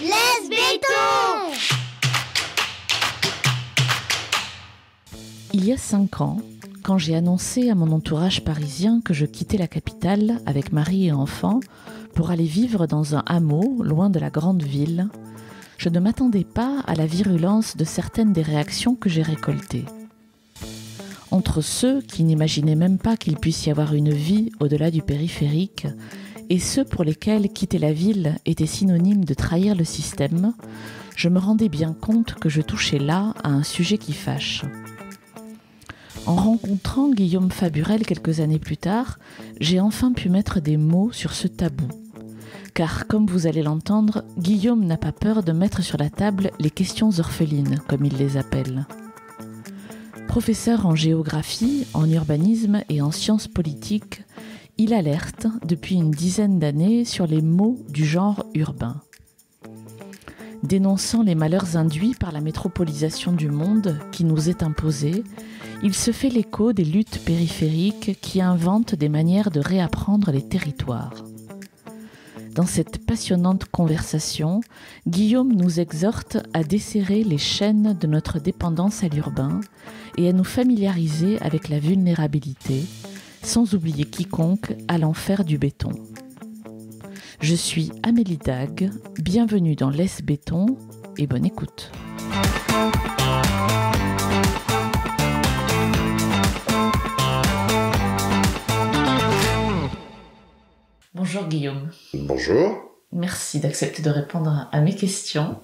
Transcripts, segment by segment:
Laisse béton! Il y a 5 ans, quand j'ai annoncé à mon entourage parisien que je quittais la capitale avec mari et enfants pour aller vivre dans un hameau loin de la grande ville, je ne m'attendais pas à la virulence de certaines des réactions que j'ai récoltées. Entre ceux qui n'imaginaient même pas qu'il puisse y avoir une vie au-delà du périphérique et ceux pour lesquels quitter la ville était synonyme de trahir le système, je me rendais bien compte que je touchais là à un sujet qui fâche. En rencontrant Guillaume Faburel quelques années plus tard, j'ai enfin pu mettre des mots sur ce tabou. Car, comme vous allez l'entendre, Guillaume n'a pas peur de mettre sur la table les questions orphelines, comme il les appelle. Professeur en géographie, en urbanisme et en sciences politiques, il alerte depuis une dizaine d'années sur les maux du genre urbain. Dénonçant les malheurs induits par la métropolisation du monde qui nous est imposée, il se fait l'écho des luttes périphériques qui inventent des manières de réapprendre les territoires. Dans cette passionnante conversation, Guillaume nous exhorte à desserrer les chaînes de notre dépendance à l'urbain et à nous familiariser avec la vulnérabilité, sans oublier quiconque à l'enfer du béton. Je suis Amélie Dague, bienvenue dans Laisse béton et bonne écoute. Bonjour Guillaume. Bonjour. Merci d'accepter de répondre à mes questions.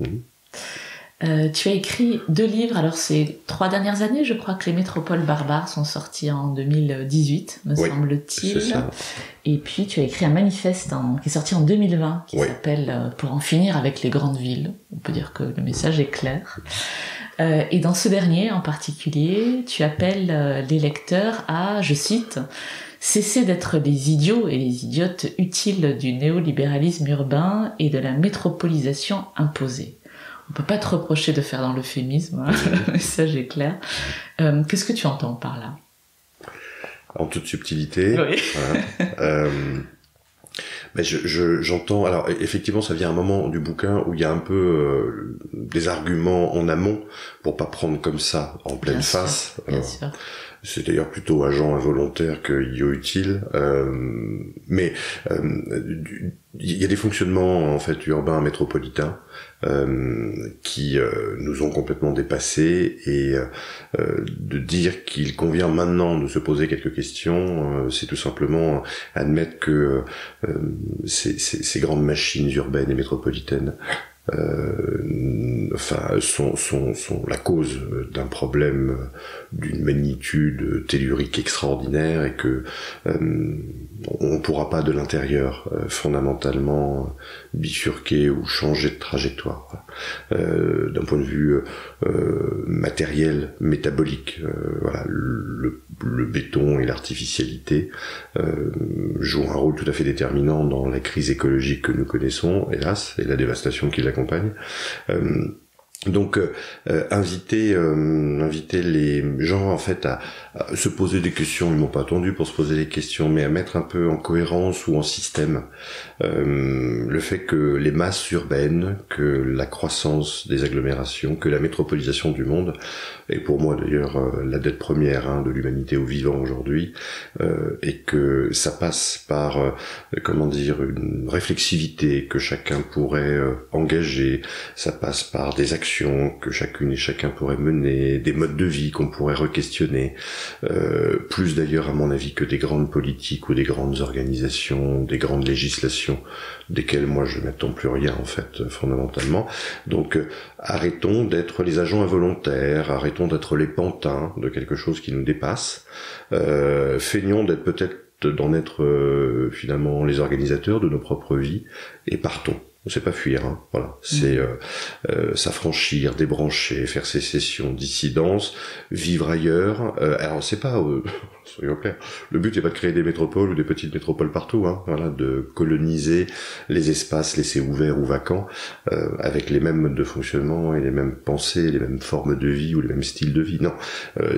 Tu as écrit 2 livres, alors ces 3 dernières années, je crois que Les Métropoles barbares sont sortis en 2018, me semble-t-il. C'est ça. Et puis tu as écrit un manifeste qui est sorti en 2020, qui s'appelle « Pour en finir avec les grandes villes ». On peut dire que le message est clair. Et dans ce dernier en particulier, tu appelles les lecteurs à, je cite, « cesser d'être les idiots et les idiotes utiles du néolibéralisme urbain et de la métropolisation imposée ». On peut pas te reprocher de faire dans l'euphémisme, hein. Le message est clair. Qu'est-ce que tu entends par là ? En toute subtilité. Oui. Voilà. Mais j'entends. Alors effectivement, ça vient à un moment du bouquin où il y a un peu des arguments en amont pour pas prendre comme ça en pleine face. Bien sûr. C'est d'ailleurs plutôt agent involontaire que idiot utile, mais il y a des fonctionnements en fait urbains métropolitains qui nous ont complètement dépassés et de dire qu'il convient maintenant de se poser quelques questions, c'est tout simplement admettre que ces grandes machines urbaines et métropolitaines sont la cause d'un problème d'une magnitude tellurique extraordinaire et que on pourra pas de l'intérieur fondamentalement bifurquer ou changer de trajectoire d'un point de vue matériel, métabolique. Voilà, le béton et l'artificialité jouent un rôle tout à fait déterminant dans la crise écologique que nous connaissons, hélas, et la dévastation qui l'accompagne. Donc inviter les gens en fait à se poser des questions. Ils m'ont pas attendu pour se poser des questions, mais à mettre un peu en cohérence ou en système le fait que les masses urbaines, que la croissance des agglomérations, que la métropolisation du monde, et pour moi d'ailleurs la dette première de l'humanité au vivant aujourd'hui, et que ça passe par une réflexivité que chacun pourrait engager, ça passe par des actions que chacune et chacun pourrait mener, des modes de vie qu'on pourrait re-questionner, plus d'ailleurs à mon avis que des grandes politiques ou des grandes organisations, des grandes législations, desquelles moi je n'attends plus rien en fait fondamentalement. Donc arrêtons d'être les agents involontaires, arrêtons d'être les pantins de quelque chose qui nous dépasse, feignons d'être d'en être finalement les organisateurs de nos propres vies et partons. C'est pas fuir, voilà. C'est s'affranchir, débrancher, faire sécession, dissidence, vivre ailleurs. Alors c'est pas, soyons clairs, le but n'est pas de créer des métropoles ou des petites métropoles partout, voilà, de coloniser les espaces laissés ouverts ou vacants avec les mêmes modes de fonctionnement et les mêmes pensées, les mêmes formes de vie ou les mêmes styles de vie. Non,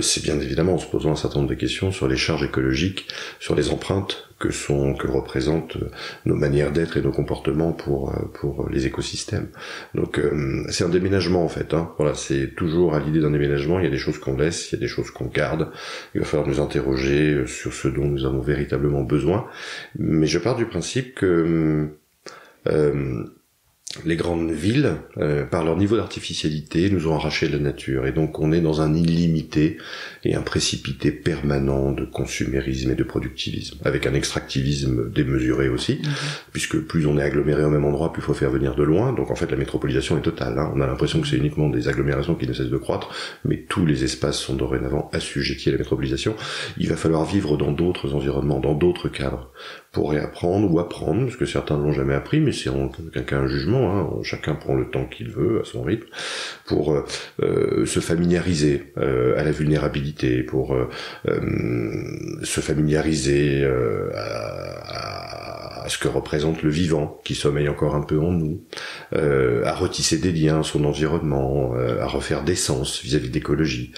c'est bien évidemment en se posant un certain nombre de questions sur les charges écologiques, sur les empreintes que représentent nos manières d'être et nos comportements pour les écosystèmes. Donc c'est un déménagement en fait, hein. Voilà, c'est toujours à l'idée d'un déménagement, il y a des choses qu'on laisse, il y a des choses qu'on garde, il va falloir nous interroger sur ce dont nous avons véritablement besoin, mais je pars du principe que les grandes villes, par leur niveau d'artificialité, nous ont arraché la nature. Et donc on est dans un illimité et un précipité permanent de consumérisme et de productivisme, avec un extractivisme démesuré aussi, puisque plus on est aggloméré au même endroit, plus il faut faire venir de loin. Donc en fait la métropolisation est totale, hein. On a l'impression que c'est uniquement des agglomérations qui ne cessent de croître, mais tous les espaces sont dorénavant assujettis à la métropolisation. Il va falloir vivre dans d'autres environnements, dans d'autres cadres, pour réapprendre ou apprendre, parce que certains ne l'ont jamais appris, mais c'est qu'un jugement, hein. Chacun prend le temps qu'il veut, à son rythme, pour se familiariser à la vulnérabilité, pour se familiariser à ce que représente le vivant, qui sommeille encore un peu en nous, à retisser des liens à son environnement, à refaire des sens vis-à-vis d'écologie.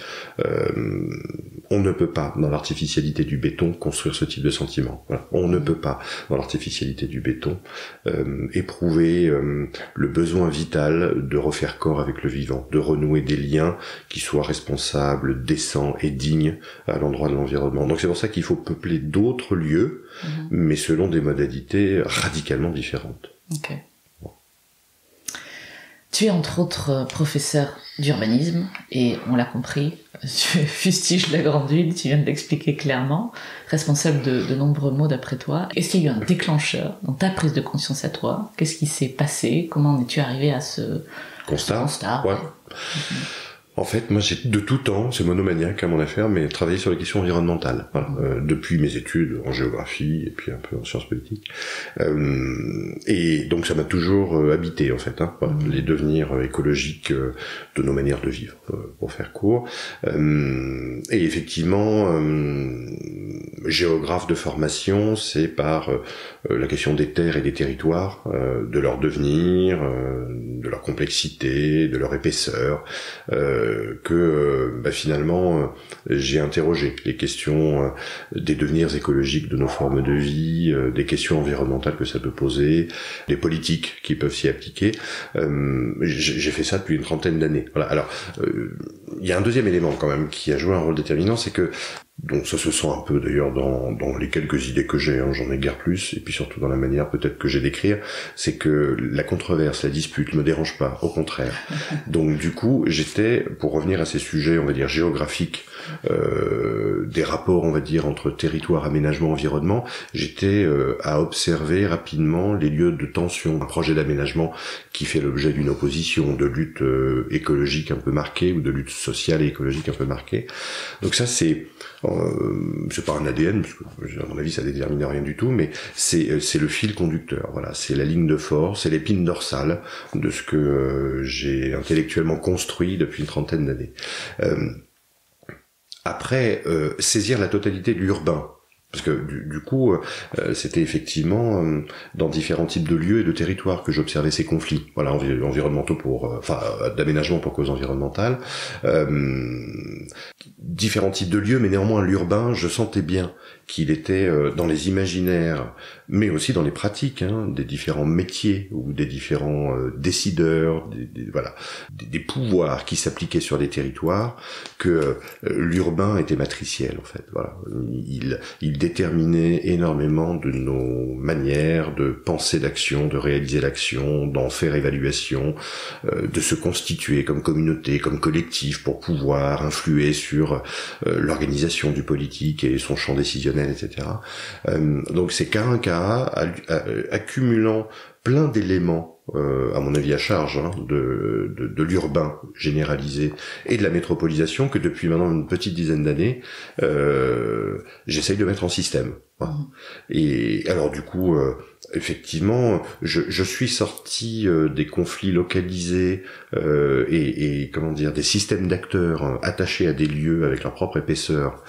On ne peut pas, dans l'artificialité du béton, construire ce type de sentiment. Voilà. On ne peut pas, dans l'artificialité du béton, éprouver le besoin vital de refaire corps avec le vivant, de renouer des liens qui soient responsables, décents et dignes à l'endroit de l'environnement. Donc c'est pour ça qu'il faut peupler d'autres lieux, mais selon des modalités radicalement différentes. Ok. Tu es entre autres professeur d'urbanisme et on l'a compris, tu fustiges la grande ville, tu viens de l'expliquer clairement, responsable de nombreux maux d'après toi. Est-ce qu'il y a eu un déclencheur dans ta prise de conscience à toi? Qu'est-ce qui s'est passé? Comment es-tu arrivé à ce constat? Ouais. En fait, moi, j'ai de tout temps, c'est monomaniaque à mon affaire, mais travaillé sur les questions environnementales. Voilà. Depuis mes études en géographie et puis un peu en sciences politiques. Et donc, ça m'a toujours habité, en fait, hein. Voilà. Les devenirs écologiques de nos manières de vivre, pour faire court. Et effectivement, géographe de formation, c'est par la question des terres et des territoires, de leur devenir, de leur complexité, de leur épaisseur, que finalement j'ai interrogé les questions des devenirs écologiques de nos formes de vie, des questions environnementales que ça peut poser, des politiques qui peuvent s'y appliquer. J'ai fait ça depuis une trentaine d'années. Voilà. Alors, il y a un deuxième élément quand même qui a joué un rôle déterminant, c'est que donc ça se sent un peu d'ailleurs dans les quelques idées que j'ai, hein, j'en ai guère plus, et puis surtout dans la manière peut-être que j'ai d'écrire, c'est que la controverse, la dispute me dérange pas, au contraire. Donc du coup, j'étais, pour revenir à ces sujets, on va dire géographiques, des rapports, on va dire, entre territoire, aménagement, environnement, j'étais à observer rapidement les lieux de tension, un projet d'aménagement qui fait l'objet d'une opposition, de lutte écologique un peu marquée, ou de lutte sociale et écologique un peu marquée. Donc ça, c'est pas un ADN, parce que à mon avis ça détermine rien du tout, mais c'est le fil conducteur. Voilà, c'est la ligne de force, c'est l'épine dorsale de ce que j'ai intellectuellement construit depuis une trentaine d'années. Après, saisir la totalité de l'urbain. Parce que du coup, c'était effectivement dans différents types de lieux et de territoires que j'observais ces conflits, voilà, environnementaux d'aménagement pour cause environnementale, différents types de lieux, mais néanmoins l'urbain, je sentais bien qu'il était dans les imaginaires, mais aussi dans les pratiques, hein, des différents métiers ou des différents décideurs, des pouvoirs qui s'appliquaient sur les territoires, que l'urbain était matriciel en fait. Voilà, il déterminait énormément de nos manières de penser l'action, de réaliser l'action, d'en faire évaluation, de se constituer comme communauté, comme collectif pour pouvoir influer sur l'organisation du politique et son champ décisionnel, etc. Donc c'est cas un cas accumulant plein d'éléments, à mon avis à charge, hein, de l'urbain généralisé et de la métropolisation que depuis maintenant une petite dizaine d'années, j'essaye de mettre en système. Voilà. Et alors du coup, effectivement, je suis sorti des conflits localisés et comment dire, des systèmes d'acteurs attachés à des lieux avec leur propre épaisseur,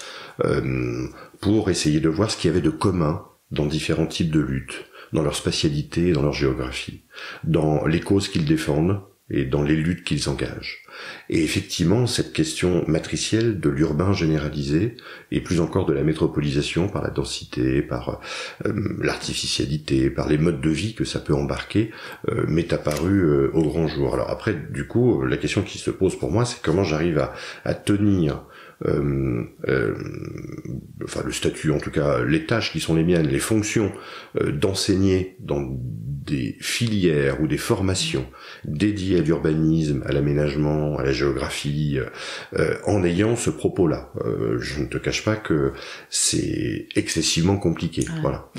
pour essayer de voir ce qu'il y avait de commun dans différents types de luttes, dans leur spatialité, dans leur géographie, dans les causes qu'ils défendent, et dans les luttes qu'ils engagent. Et effectivement, cette question matricielle de l'urbain généralisé, et plus encore de la métropolisation par la densité, par l'artificialité, par les modes de vie que ça peut embarquer, m'est apparue au grand jour. Alors après, du coup, la question qui se pose pour moi, c'est comment j'arrive à tenir enfin le statut, en tout cas les tâches qui sont les miennes, les fonctions d'enseigner dans des filières ou des formations dédiées à l'urbanisme, à l'aménagement, à la géographie, en ayant ce propos-là. Je ne te cache pas que c'est excessivement compliqué, voilà.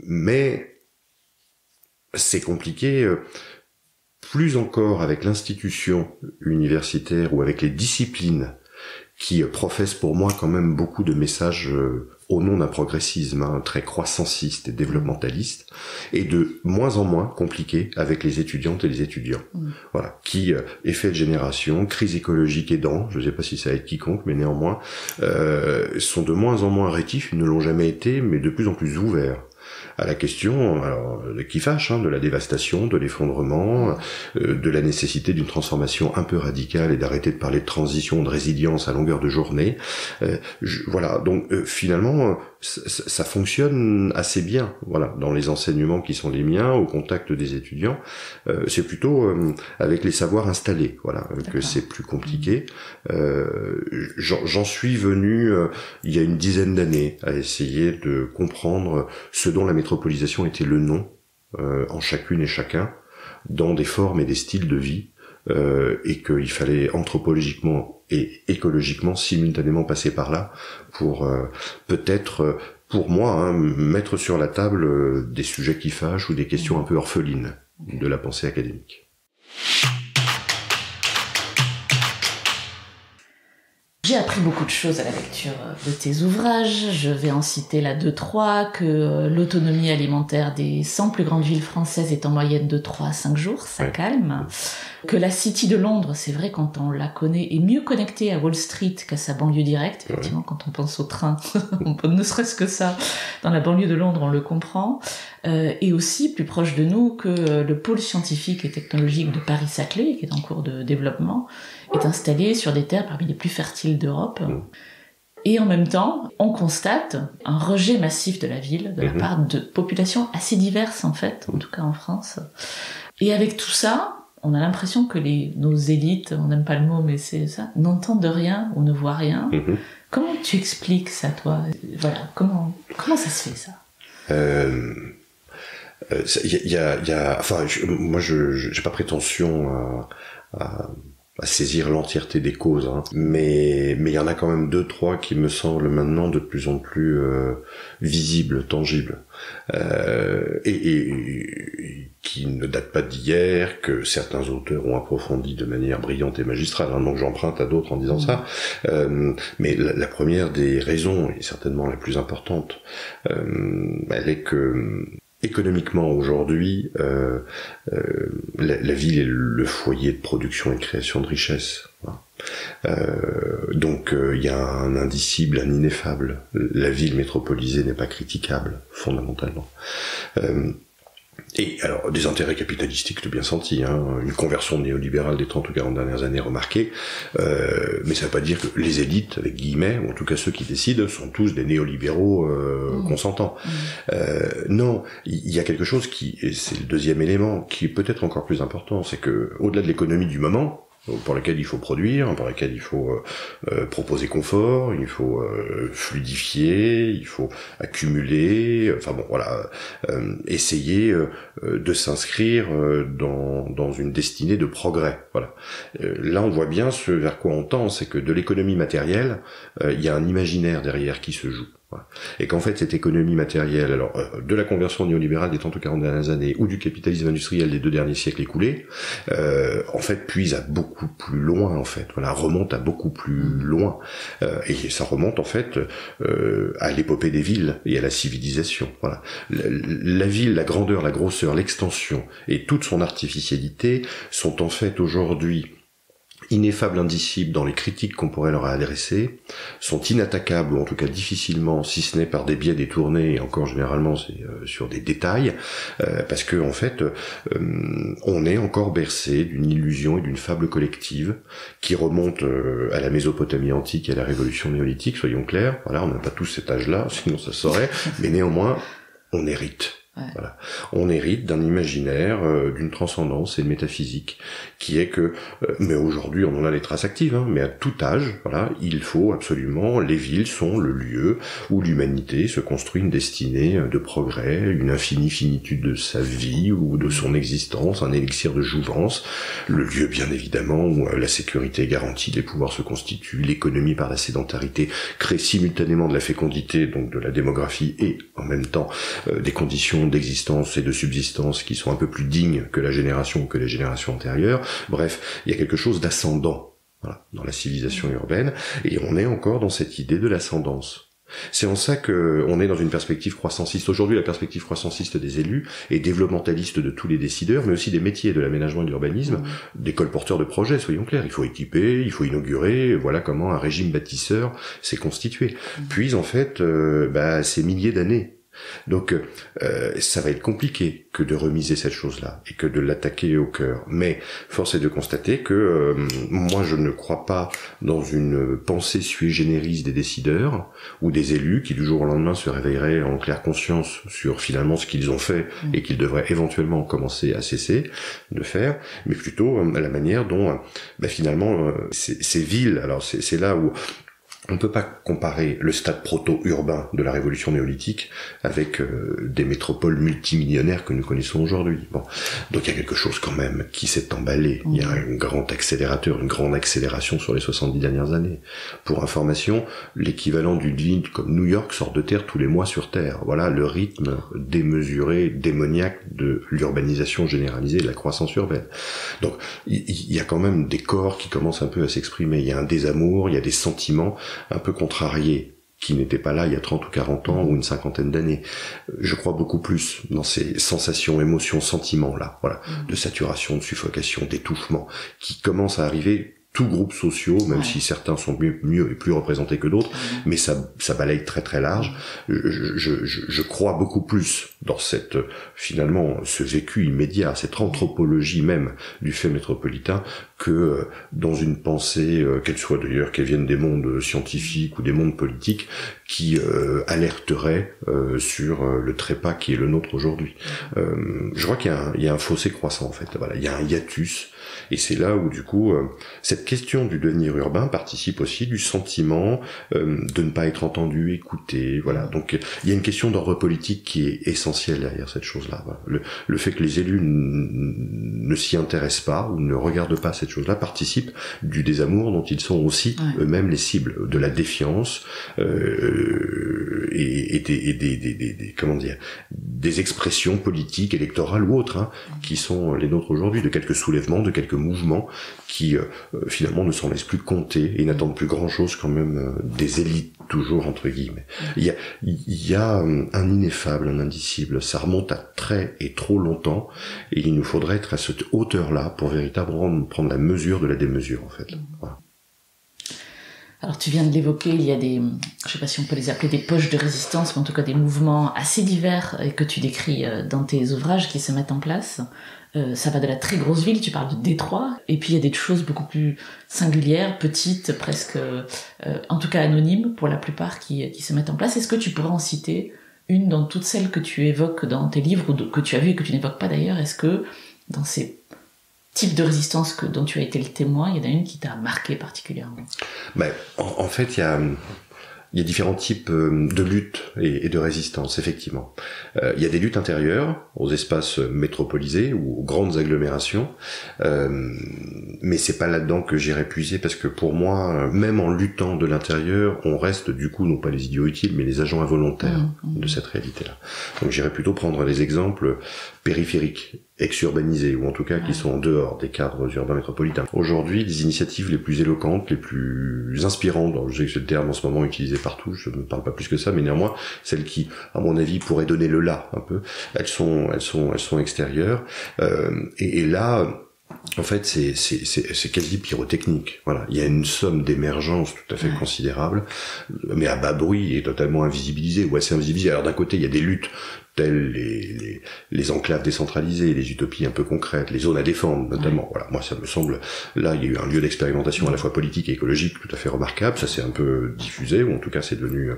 Mais c'est compliqué plus encore avec l'institution universitaire ou avec les disciplines qui professent pour moi quand même beaucoup de messages au nom d'un progressisme très croissanciste et développementaliste, et de moins en moins compliqué avec les étudiantes et les étudiants. Voilà, qui, effet de génération, crise écologique aidant, je ne sais pas si ça aide quiconque, mais néanmoins, sont de moins en moins rétifs, ils ne l'ont jamais été, mais de plus en plus ouverts à la question qui fâche, de la dévastation, de l'effondrement, de la nécessité d'une transformation un peu radicale et d'arrêter de parler de transition, de résilience à longueur de journée. Voilà, donc finalement, ça fonctionne assez bien, voilà, dans les enseignements qui sont les miens, au contact des étudiants. C'est plutôt avec les savoirs installés, voilà, que c'est plus compliqué. J'en suis venu il y a une dizaine d'années à essayer de comprendre ce dont la métropolisation était le nom en chacune et chacun, dans des formes et des styles de vie, et qu'il fallait anthropologiquement et écologiquement simultanément passer par là pour peut-être, pour moi, mettre sur la table des sujets qui fâchent ou des questions un peu orphelines de la pensée académique. J'ai appris beaucoup de choses à la lecture de tes ouvrages. Je vais en citer là 2-3, que l'autonomie alimentaire des 100 plus grandes villes françaises est en moyenne de 3 à 5 jours, ça calme. Que la City de Londres, c'est vrai quand on la connaît, est mieux connectée à Wall Street qu'à sa banlieue directe. Effectivement, quand on pense au train, ne serait-ce que ça, dans la banlieue de Londres, on le comprend. Et aussi, plus proche de nous, que le pôle scientifique et technologique de Paris-Saclay, qui est en cours de développement, est installé sur des terres parmi les plus fertiles d'Europe. Et en même temps, on constate un rejet massif de la ville, de la part de populations assez diverses, en fait, en tout cas en France. Et avec tout ça, on a l'impression que nos élites, on n'aime pas le mot, mais c'est ça, n'entendent rien ou ne voient rien. Comment tu expliques ça, toi? Voilà, comment ça se fait, ça? Moi, j'ai pas prétention à saisir l'entièreté des causes, mais il y en a quand même 2-3 qui me semblent maintenant de plus en plus visibles, tangibles, et qui ne datent pas d'hier, que certains auteurs ont approfondi de manière brillante et magistrale, donc j'emprunte à d'autres en disant ça. Mais la première des raisons, et certainement la plus importante, elle est que économiquement aujourd'hui, la ville est le foyer de production et de création de richesse. Donc il y a un indicible, un ineffable. La ville métropolisée n'est pas critiquable, fondamentalement. Et alors, des intérêts capitalistiques, tu l'as bien senti, une conversion néolibérale des 30 ou 40 dernières années remarquée, mais ça ne veut pas dire que les élites, avec guillemets, ou en tout cas ceux qui décident, sont tous des néolibéraux consentants. Non, il y a quelque chose qui, et c'est le deuxième élément, qui est peut-être encore plus important, c'est que, au-delà de l'économie du moment, pour laquelle il faut produire, pour laquelle il faut proposer confort, il faut fluidifier, il faut accumuler, essayer de s'inscrire dans une destinée de progrès. Voilà. Là, on voit bien ce vers quoi on tend, c'est que de l'économie matérielle, il y a un imaginaire derrière qui se joue. Et qu'en fait, cette économie matérielle, alors de la conversion néolibérale des 30 ou 40 dernières années ou du capitalisme industriel des 2 derniers siècles écoulés, en fait, puise à beaucoup plus loin, en fait. Voilà, remonte à beaucoup plus loin. Et ça remonte, en fait, à l'épopée des villes et à la civilisation. Voilà. La ville, la grandeur, la grosseur, l'extension et toute son artificialité sont en fait aujourd'hui ineffables, indicibles dans les critiques qu'on pourrait leur adresser, sont inattaquables, ou en tout cas difficilement, si ce n'est par des biais détournés, et encore généralement c'est sur des détails, parce que en fait, on est encore bercé d'une illusion et d'une fable collective qui remonte à la Mésopotamie antique et à la révolution néolithique, soyons clairs. Voilà, on n'a pas tous cet âge-là, sinon ça saurait, mais néanmoins, on hérite. Ouais. Voilà. On hérite d'un imaginaire, d'une transcendance et de métaphysique, qui est que, mais aujourd'hui on en a les traces actives, mais à tout âge, voilà, il faut absolument, les villes sont le lieu où l'humanité se construit une destinée de progrès, une infinie finitude de sa vie ou de son existence, un élixir de jouvence, le lieu bien évidemment où la sécurité est garantie, les pouvoirs se constituent, l'économie par la sédentarité crée simultanément de la fécondité, donc de la démographie, et en même temps des conditions d'existence et de subsistance qui sont un peu plus dignes que la génération ou que les générations antérieures. Bref, il y a quelque chose d'ascendant, voilà, dans la civilisation urbaine, et on est encore dans cette idée de l'ascendance. C'est en ça que on est dans une perspective croissanciste. Aujourd'hui, la perspective croissanciste des élus et développementaliste de tous les décideurs, mais aussi des métiers de l'aménagement et de l'urbanisme, des colporteurs de projets, soyons clairs. Il faut équiper, il faut inaugurer, voilà comment un régime bâtisseur s'est constitué. Puis, en fait, ces milliers d'années. Donc ça va être compliqué que de remiser cette chose-là et que de l'attaquer au cœur. Mais force est de constater que moi je ne crois pas dans une pensée sui generis des décideurs ou des élus qui du jour au lendemain se réveilleraient en claire conscience sur finalement ce qu'ils ont fait et qu'ils devraient éventuellement commencer à cesser de faire, mais plutôt la manière dont finalement ces villes, alors c'est là où on ne peut pas comparer le stade proto-urbain de la révolution néolithique avec des métropoles multimillionnaires que nous connaissons aujourd'hui. Bon. Donc il y a quelque chose quand même qui s'est emballé. Il y a un grand accélérateur, une grande accélération sur les 70 dernières années. Pour information, l'équivalent d'une ville comme New York sort de terre tous les mois sur Terre. Voilà le rythme démesuré, démoniaque de l'urbanisation généralisée, de la croissance urbaine. Donc il y a quand même des corps qui commencent un peu à s'exprimer. Il y a un désamour, il y a des sentiments un peu contrariés, qui n'étaient pas là il y a 30 ou 40 ans ou une cinquantaine d'années. Je crois beaucoup plus dans ces sensations, émotions, sentiments-là, voilà, de saturation, de suffocation, d'étouffement, qui commencent à arriver tous groupes sociaux, même si certains sont mieux et plus représentés que d'autres, mais ça balaye très très large. Je crois beaucoup plus dans cette, finalement, ce vécu immédiat, cette anthropologie même du fait métropolitain, que dans une pensée, qu'elle soit d'ailleurs, qu'elle vienne des mondes scientifiques ou des mondes politiques, qui alerterait sur le trépas qui est le nôtre aujourd'hui. Je crois qu'il y a un fossé croissant en fait. Voilà, il y a un hiatus, et c'est là où du coup cette question du devenir urbain participe aussi du sentiment de ne pas être entendu, écouté. Voilà, donc il y a une question d'ordre politique qui est essentielle derrière cette chose-là. Voilà. Le fait que les élus ne s'y intéressent pas ou ne regardent pas cette chose-là participe du désamour dont ils sont aussi eux-mêmes les cibles, de la défiance et des comment dire, des expressions politiques, électorales ou autres, qui sont les nôtres aujourd'hui, de quelques soulèvements, de quelques mouvements qui finalement ne s'en laissent plus compter et n'attendent plus grand-chose quand même des élites, toujours entre guillemets. Il y a un ineffable, un indicible, ça remonte à très et trop longtemps, et il nous faudrait être à cette hauteur-là pour véritablement prendre la mesure de la démesure en fait. Voilà. Alors tu viens de l'évoquer, il y a des, je sais pas si on peut les appeler des poches de résistance, mais en tout cas des mouvements assez divers et que tu décris dans tes ouvrages qui se mettent en place. Ça va de la très grosse ville, tu parles de Détroit, et puis il y a des choses beaucoup plus singulières, petites, presque, en tout cas anonymes pour la plupart, qui se mettent en place. Est-ce que tu pourrais en citer une dans toutes celles que tu évoques dans tes livres, ou que tu as vues et que tu n'évoques pas d'ailleurs? Est-ce que dans ces types de résistance dont tu as été le témoin, il y en a une qui t'a marqué particulièrement? En fait, il y a différents types de luttes et de résistance, effectivement. Il y a des luttes intérieures aux espaces métropolisés ou aux grandes agglomérations, mais c'est pas là-dedans que j'irai puiser, parce que pour moi, même en luttant de l'intérieur, on reste du coup non pas les idiots utiles, mais les agents involontaires de cette réalité-là. Donc j'irai plutôt prendre les exemples périphériques, ex-urbanisés, ou en tout cas qui sont en dehors des cadres urbains métropolitains. Aujourd'hui, les initiatives les plus éloquentes, les plus inspirantes, je sais que c'est le terme en ce moment utilisé partout, je ne parle pas plus que ça, mais néanmoins, celles qui, à mon avis, pourraient donner le là un peu, elles sont extérieures, et là, En fait, c'est quasi pyrotechnique. Voilà, il y a une somme d'émergence tout à fait considérable, mais à bas bruit et totalement invisibilisée ou assez invisibilisée. Alors d'un côté, il y a des luttes telles les enclaves décentralisées, les utopies un peu concrètes, les zones à défendre notamment. Voilà, moi ça me semble, là il y a eu un lieu d'expérimentation à la fois politique et écologique tout à fait remarquable, ça s'est un peu diffusé, ou en tout cas c'est devenu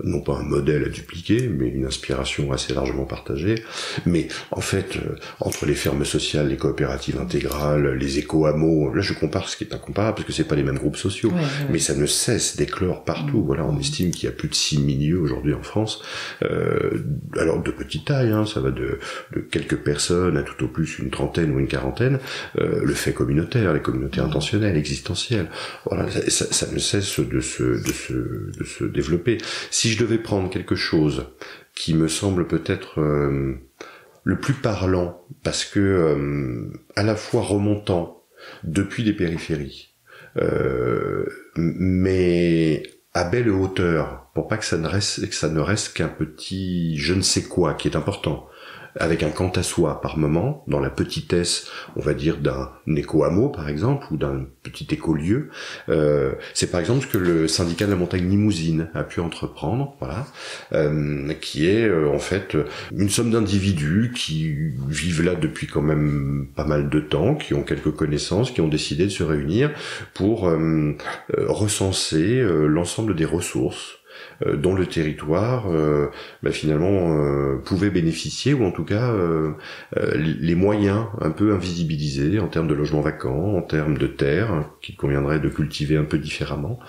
non pas un modèle à dupliquer, mais une inspiration assez largement partagée. Mais en fait, entre les fermes sociales, les coopératives intégrales, les éco-hameaux, là je compare ce qui est incomparable parce que c'est pas les mêmes groupes sociaux, mais ça ne cesse d'éclore partout. Voilà, on estime qu'il y a plus de 6000 lieux aujourd'hui en France, alors de petite taille, hein, ça va de quelques personnes à tout au plus une trentaine ou une quarantaine, le fait communautaire, les communautés intentionnelles, existentielles, voilà, ça ne cesse de se développer. Si je devais prendre quelque chose qui me semble peut-être le plus parlant, parce que à la fois remontant depuis les périphéries, mais à belle hauteur, pour pas que ça ne reste qu'un petit je ne sais quoi qui est important, avec un quant à soi par moment, dans la petitesse, on va dire, d'un éco-hameau par exemple, ou d'un petit écolieu. C'est par exemple ce que le syndicat de la montagne Limousine a pu entreprendre, voilà, qui est en fait une somme d'individus qui vivent là depuis quand même pas mal de temps, qui ont quelques connaissances, qui ont décidé de se réunir pour recenser l'ensemble des ressources dont le territoire finalement pouvait bénéficier, ou en tout cas les moyens un peu invisibilisés en termes de logements vacants, en termes de terres qu'il conviendrait de cultiver un peu différemment.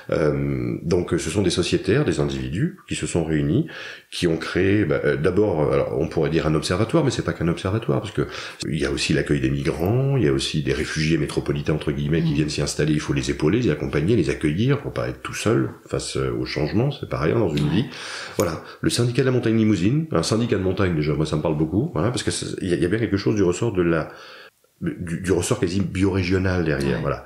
Donc ce sont des sociétaires, des individus qui se sont réunis, qui ont créé d'abord, alors on pourrait dire un observatoire, mais c'est pas qu'un observatoire, parce que il y a aussi l'accueil des migrants, il y a aussi des réfugiés métropolitains entre guillemets qui viennent s'y installer, il faut les épauler, les accompagner, les accueillir pour pas être tout seul face au changement, c'est pas rien dans une vie. Voilà, le syndicat de la montagne Limousine, un syndicat de montagne déjà, moi ça me parle beaucoup, voilà, parce que il y a bien quelque chose du ressort de du ressort quasi biorégional derrière, voilà.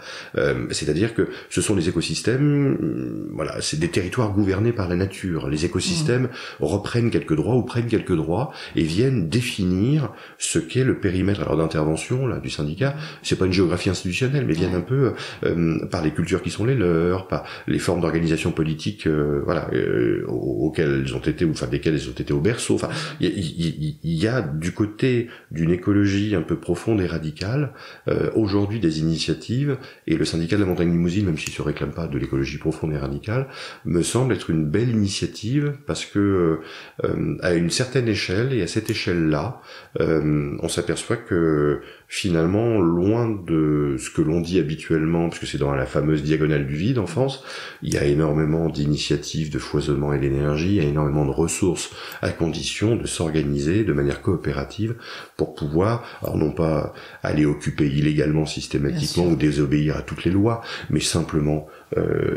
C'est-à-dire que ce sont des écosystèmes, voilà, c'est des territoires gouvernés par la nature. Les écosystèmes reprennent quelques droits ou prennent quelques droits et viennent définir ce qu'est le périmètre alors d'intervention là du syndicat. C'est pas une géographie institutionnelle, mais viennent un peu par les cultures qui sont les leurs, par les formes d'organisation politique, voilà, auxquelles ils ont été, ou enfin desquelles ils ont été au berceau. Enfin, il y a du côté d'une écologie un peu profonde et radicale aujourd'hui des initiatives, et le syndicat de la montagne Limousine, même s'il se réclame pas de l'écologie profonde et radicale, me semble être une belle initiative, parce que à une certaine échelle, et à cette échelle-là, on s'aperçoit que finalement, loin de ce que l'on dit habituellement, parce que c'est dans la fameuse diagonale du vide en France, il y a énormément d'initiatives de foisonnement et d'énergie, il y a énormément de ressources, à condition de s'organiser de manière coopérative pour pouvoir, alors non pas aller occuper illégalement systématiquement ou désobéir à toutes les lois, mais simplement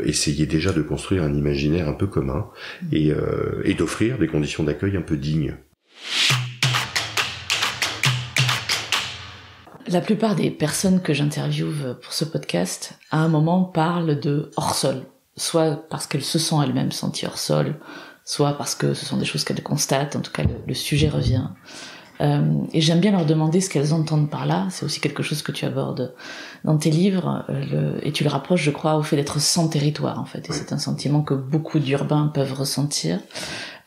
essayer déjà de construire un imaginaire un peu commun et d'offrir des conditions d'accueil un peu dignes. La plupart des personnes que j'interviewe pour ce podcast, à un moment, parlent de hors-sol. Soit parce qu'elles se sentent elles-mêmes senties hors-sol, soit parce que ce sont des choses qu'elles constatent. En tout cas, le sujet revient. Et j'aime bien leur demander ce qu'elles entendent par là. C'est aussi quelque chose que tu abordes dans tes livres, et tu le rapproches, je crois, au fait d'être sans territoire, en fait. Et c'est un sentiment que beaucoup d'urbains peuvent ressentir.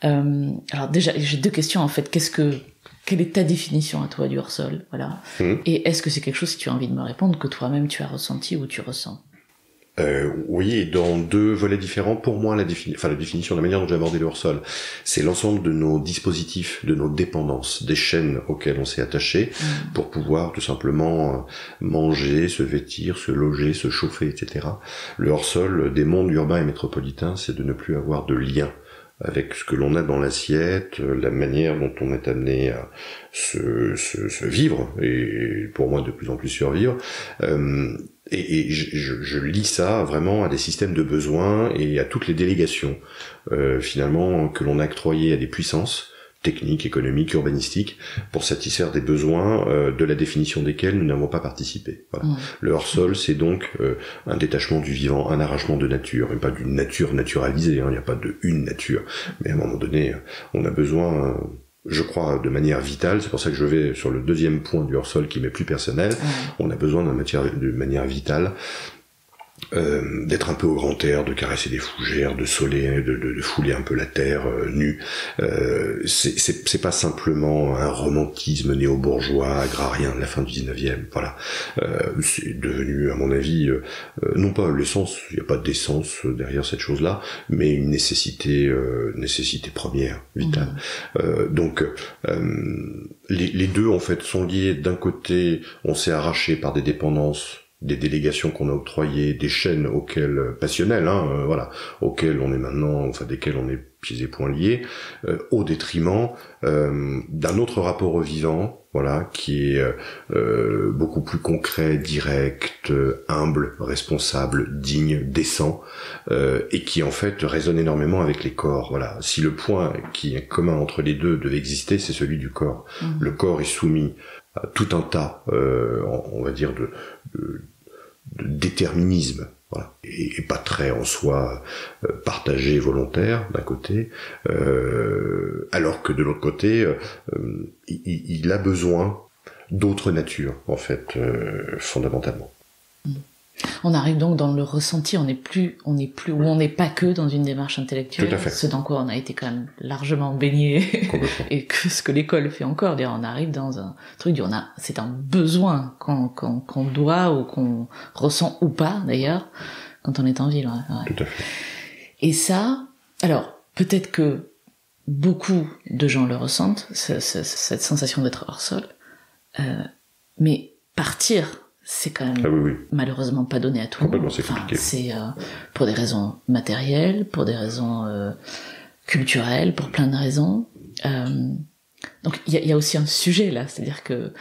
Alors déjà, j'ai deux questions, en fait. Quelle est ta définition à toi du hors-sol, voilà. Et est-ce que c'est quelque chose, si tu as envie de me répondre, que toi-même tu as ressenti ou tu ressens? Oui, dans deux volets différents. Pour moi, la définition, la manière dont j'ai abordé le hors-sol, c'est l'ensemble de nos dispositifs, de nos dépendances, des chaînes auxquelles on s'est attaché pour pouvoir tout simplement manger, se vêtir, se loger, se chauffer, etc. Le hors-sol des mondes urbains et métropolitains, c'est de ne plus avoir de lien avec ce que l'on a dans l'assiette, la manière dont on est amené à se vivre, et pour moi de plus en plus survivre. Et je lis ça vraiment à des systèmes de besoins et à toutes les délégations, finalement, que l'on a octroyées à des puissances techniques, économiques, urbanistiques, pour satisfaire des besoins de la définition desquels nous n'avons pas participé. Voilà. Le hors-sol, c'est donc un détachement du vivant, un arrachement de nature, et pas d'une nature naturalisée, il n'y a pas de une nature, mais à un moment donné, on a besoin je crois, de manière vitale. C'est pour ça que je vais sur le deuxième point du hors-sol qui m'est plus personnel. On a besoin de manière vitale d'être un peu au grand air, de caresser des fougères, de soler, de fouler un peu la terre nue. C'est pas simplement un romantisme néo-bourgeois, agrarien de la fin du 19e. Voilà. C'est devenu, à mon avis, non pas l'essence, il n'y a pas d'essence derrière cette chose-là, mais une nécessité première, vitale. Donc, les deux, en fait, sont liés. D'un côté, on s'est arraché par des dépendances, des délégations qu'on a octroyées, des chaînes passionnelles, voilà, auxquelles on est maintenant, enfin, desquelles on est pieds et poings liés, au détriment d'un autre rapport au vivant, voilà, qui est beaucoup plus concret, direct, humble, responsable, digne, décent, et qui en fait résonne énormément avec les corps. Voilà, si le point qui est commun entre les deux devait exister, c'est celui du corps. Le corps est soumis à tout un tas, on va dire, de déterminisme, voilà, et pas très en soi partagé, volontaire d'un côté, alors que de l'autre côté, il a besoin d'autres natures, en fait, fondamentalement. On arrive donc dans le ressenti, on n'est plus, où on n'est pas que dans une démarche intellectuelle, ce dans quoi on a été quand même largement baigné, et que ce que l'école fait encore, on arrive dans un truc, c'est un besoin qu'on doit, ou qu'on ressent ou pas d'ailleurs, quand on est en ville. Ouais. Tout à fait. Et ça, alors, peut-être que beaucoup de gens le ressentent, cette sensation d'être hors sol, mais partir, c'est quand même malheureusement pas donné à tout le monde. C'est pour des raisons matérielles, pour des raisons culturelles, pour plein de raisons. Donc il y a aussi un sujet là, c'est-à-dire que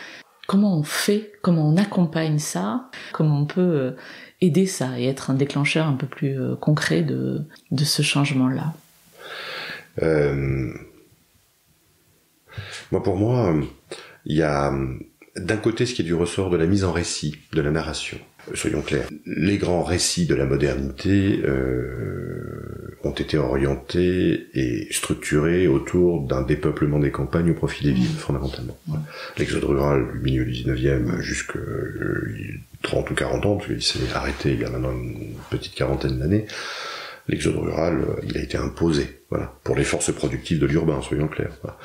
comment on fait, comment on accompagne ça, comment on peut aider ça et être un déclencheur un peu plus concret de ce changement-là. Pour moi, il y a d'un côté ce qui est du ressort de la mise en récit, de la narration. Soyons clairs, les grands récits de la modernité ont été orientés et structurés autour d'un dépeuplement des campagnes au profit des villes, fondamentalement. L'exode rural du milieu du 19e jusqu'à 30 ou 40 ans, parce qu'il s'est arrêté il y a maintenant une petite quarantaine d'années, l'exode rural, il a été imposé, voilà, pour les forces productives de l'urbain, soyons clairs. Voilà.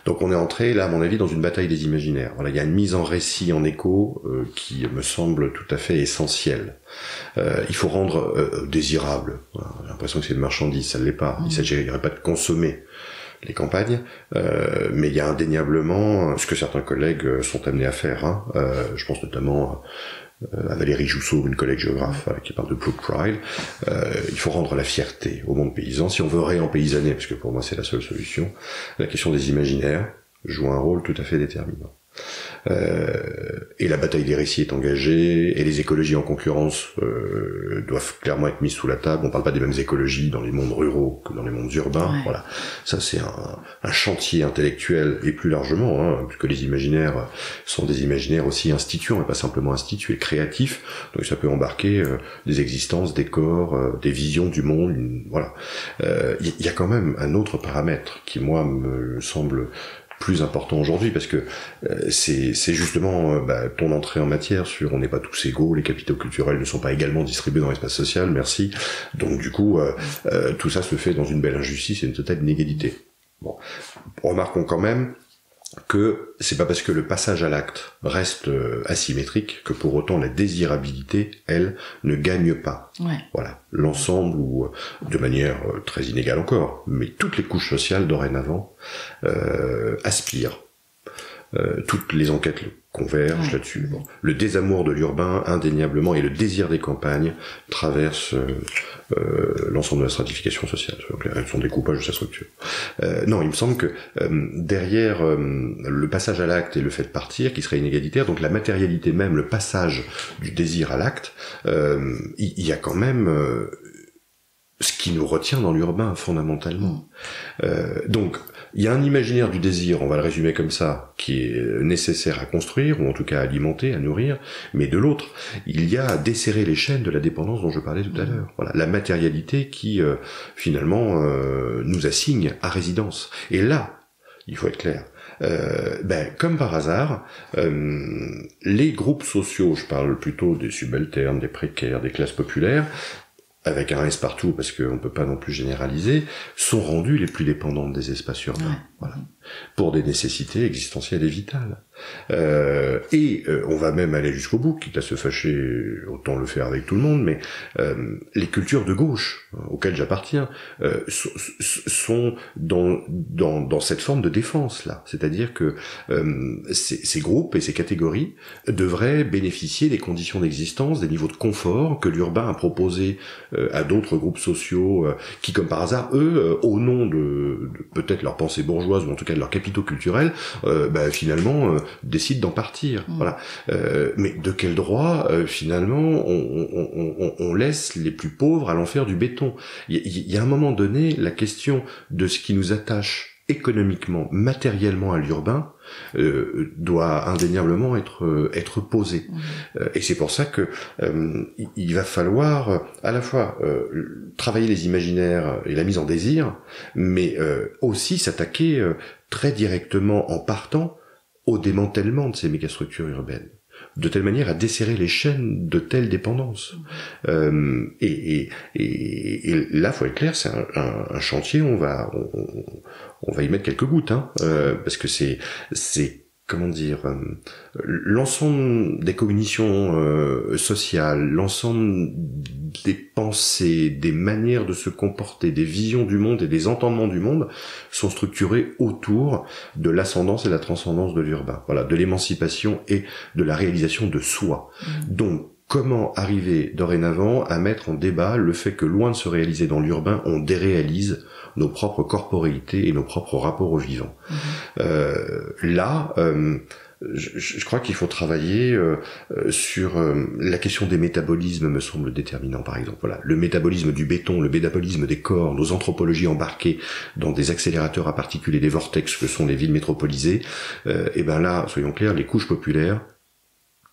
Donc on est entré, là, à mon avis, dans une bataille des imaginaires. Voilà, il y a une mise en récit, en écho, qui me semble tout à fait essentielle. Il faut rendre désirable. Voilà, j'ai l'impression que c'est une marchandise, ça ne l'est pas. Il ne s'agirait pas de consommer les campagnes, mais il y a indéniablement ce que certains collègues sont amenés à faire. Je pense notamment à Valérie Jousseau, une collègue géographe qui parle de Blue Pride. Il faut rendre la fierté au monde paysan. Si on veut réempaysanner, parce que pour moi c'est la seule solution, la question des imaginaires joue un rôle tout à fait déterminant. Et la bataille des récits est engagée, et les écologies en concurrence doivent clairement être mises sous la table. On parle pas des mêmes écologies dans les mondes ruraux que dans les mondes urbains. Ouais. Voilà, ça c'est un chantier intellectuel, et plus largement, puisque les imaginaires sont des imaginaires aussi instituants, et pas simplement institués, créatifs. Donc ça peut embarquer des existences, des corps, des visions du monde. Voilà, il y a quand même un autre paramètre qui moi me semble plus important aujourd'hui, parce que c'est justement ton entrée en matière sur on n'est pas tous égaux, les capitaux culturels ne sont pas également distribués dans l'espace social, merci. Donc du coup, tout ça se fait dans une belle injustice et une totale inégalité. Bon, remarquons quand même que c'est pas parce que le passage à l'acte reste asymétrique que pour autant la désirabilité, elle, ne gagne pas. Ouais. Voilà, l'ensemble, ou de manière très inégale encore, mais toutes les couches sociales dorénavant aspirent. Toutes les enquêtes convergent là-dessus. Bon. Le désamour de l'urbain, indéniablement, et le désir des campagnes traversent l'ensemble de la stratification sociale, son découpage de sa structure. Non, il me semble que derrière le passage à l'acte et le fait de partir, qui serait inégalitaire, donc la matérialité même, le passage du désir à l'acte, il y a quand même ce qui nous retient dans l'urbain, fondamentalement. Donc, il y a un imaginaire du désir, on va le résumer comme ça, qui est nécessaire à construire, ou en tout cas à alimenter, à nourrir, mais de l'autre, il y a à desserrer les chaînes de la dépendance dont je parlais tout à l'heure. Voilà, la matérialité qui, finalement, nous assigne à résidence. Et là, il faut être clair, comme par hasard, les groupes sociaux, je parle plutôt des subalternes, des précaires, des classes populaires, avec un S partout parce qu'on ne peut pas non plus généraliser, sont rendus les plus dépendantes des espaces urbains. Ouais. Voilà. Pour des nécessités existentielles et vitales. On va même aller jusqu'au bout, quitte à se fâcher, autant le faire avec tout le monde, mais les cultures de gauche, auxquelles j'appartiens, sont dans cette forme de défense-là. C'est-à-dire que ces groupes et ces catégories devraient bénéficier des conditions d'existence, des niveaux de confort que l'urbain a proposé à d'autres groupes sociaux qui, comme par hasard, eux, au nom de peut-être leur pensée bourgeoise, ou en tout cas de leurs capitaux culturels, finalement décident d'en partir. Voilà. Mais de quel droit, finalement, on laisse les plus pauvres à l'enfer du béton? Il y a un moment donné, la question de ce qui nous attache économiquement, matériellement à l'urbain, doit indéniablement être posée. Et c'est pour ça que il va falloir à la fois travailler les imaginaires et la mise en désir, mais aussi s'attaquer très directement en partant au démantèlement de ces mégastructures urbaines, de telle manière à desserrer les chaînes de telle dépendance. Et là, faut être clair, c'est un chantier, on va y mettre quelques gouttes, parce que c'est comment dire, l'ensemble des cognitions sociales, l'ensemble des pensées, des manières de se comporter, des visions du monde et des entendements du monde sont structurés autour de l'ascendance et de la transcendance de l'urbain, voilà, de l'émancipation et de la réalisation de soi. Donc, comment arriver dorénavant à mettre en débat le fait que, loin de se réaliser dans l'urbain, on déréalise nos propres corporéités et nos propres rapports au vivant. Je crois qu'il faut travailler sur la question des métabolismes, me semble déterminant, par exemple. Voilà, le métabolisme du béton, le métabolisme des corps, nos anthropologies embarquées dans des accélérateurs à particules et des vortex que sont les villes métropolisées. Et ben là, soyons clairs, les couches populaires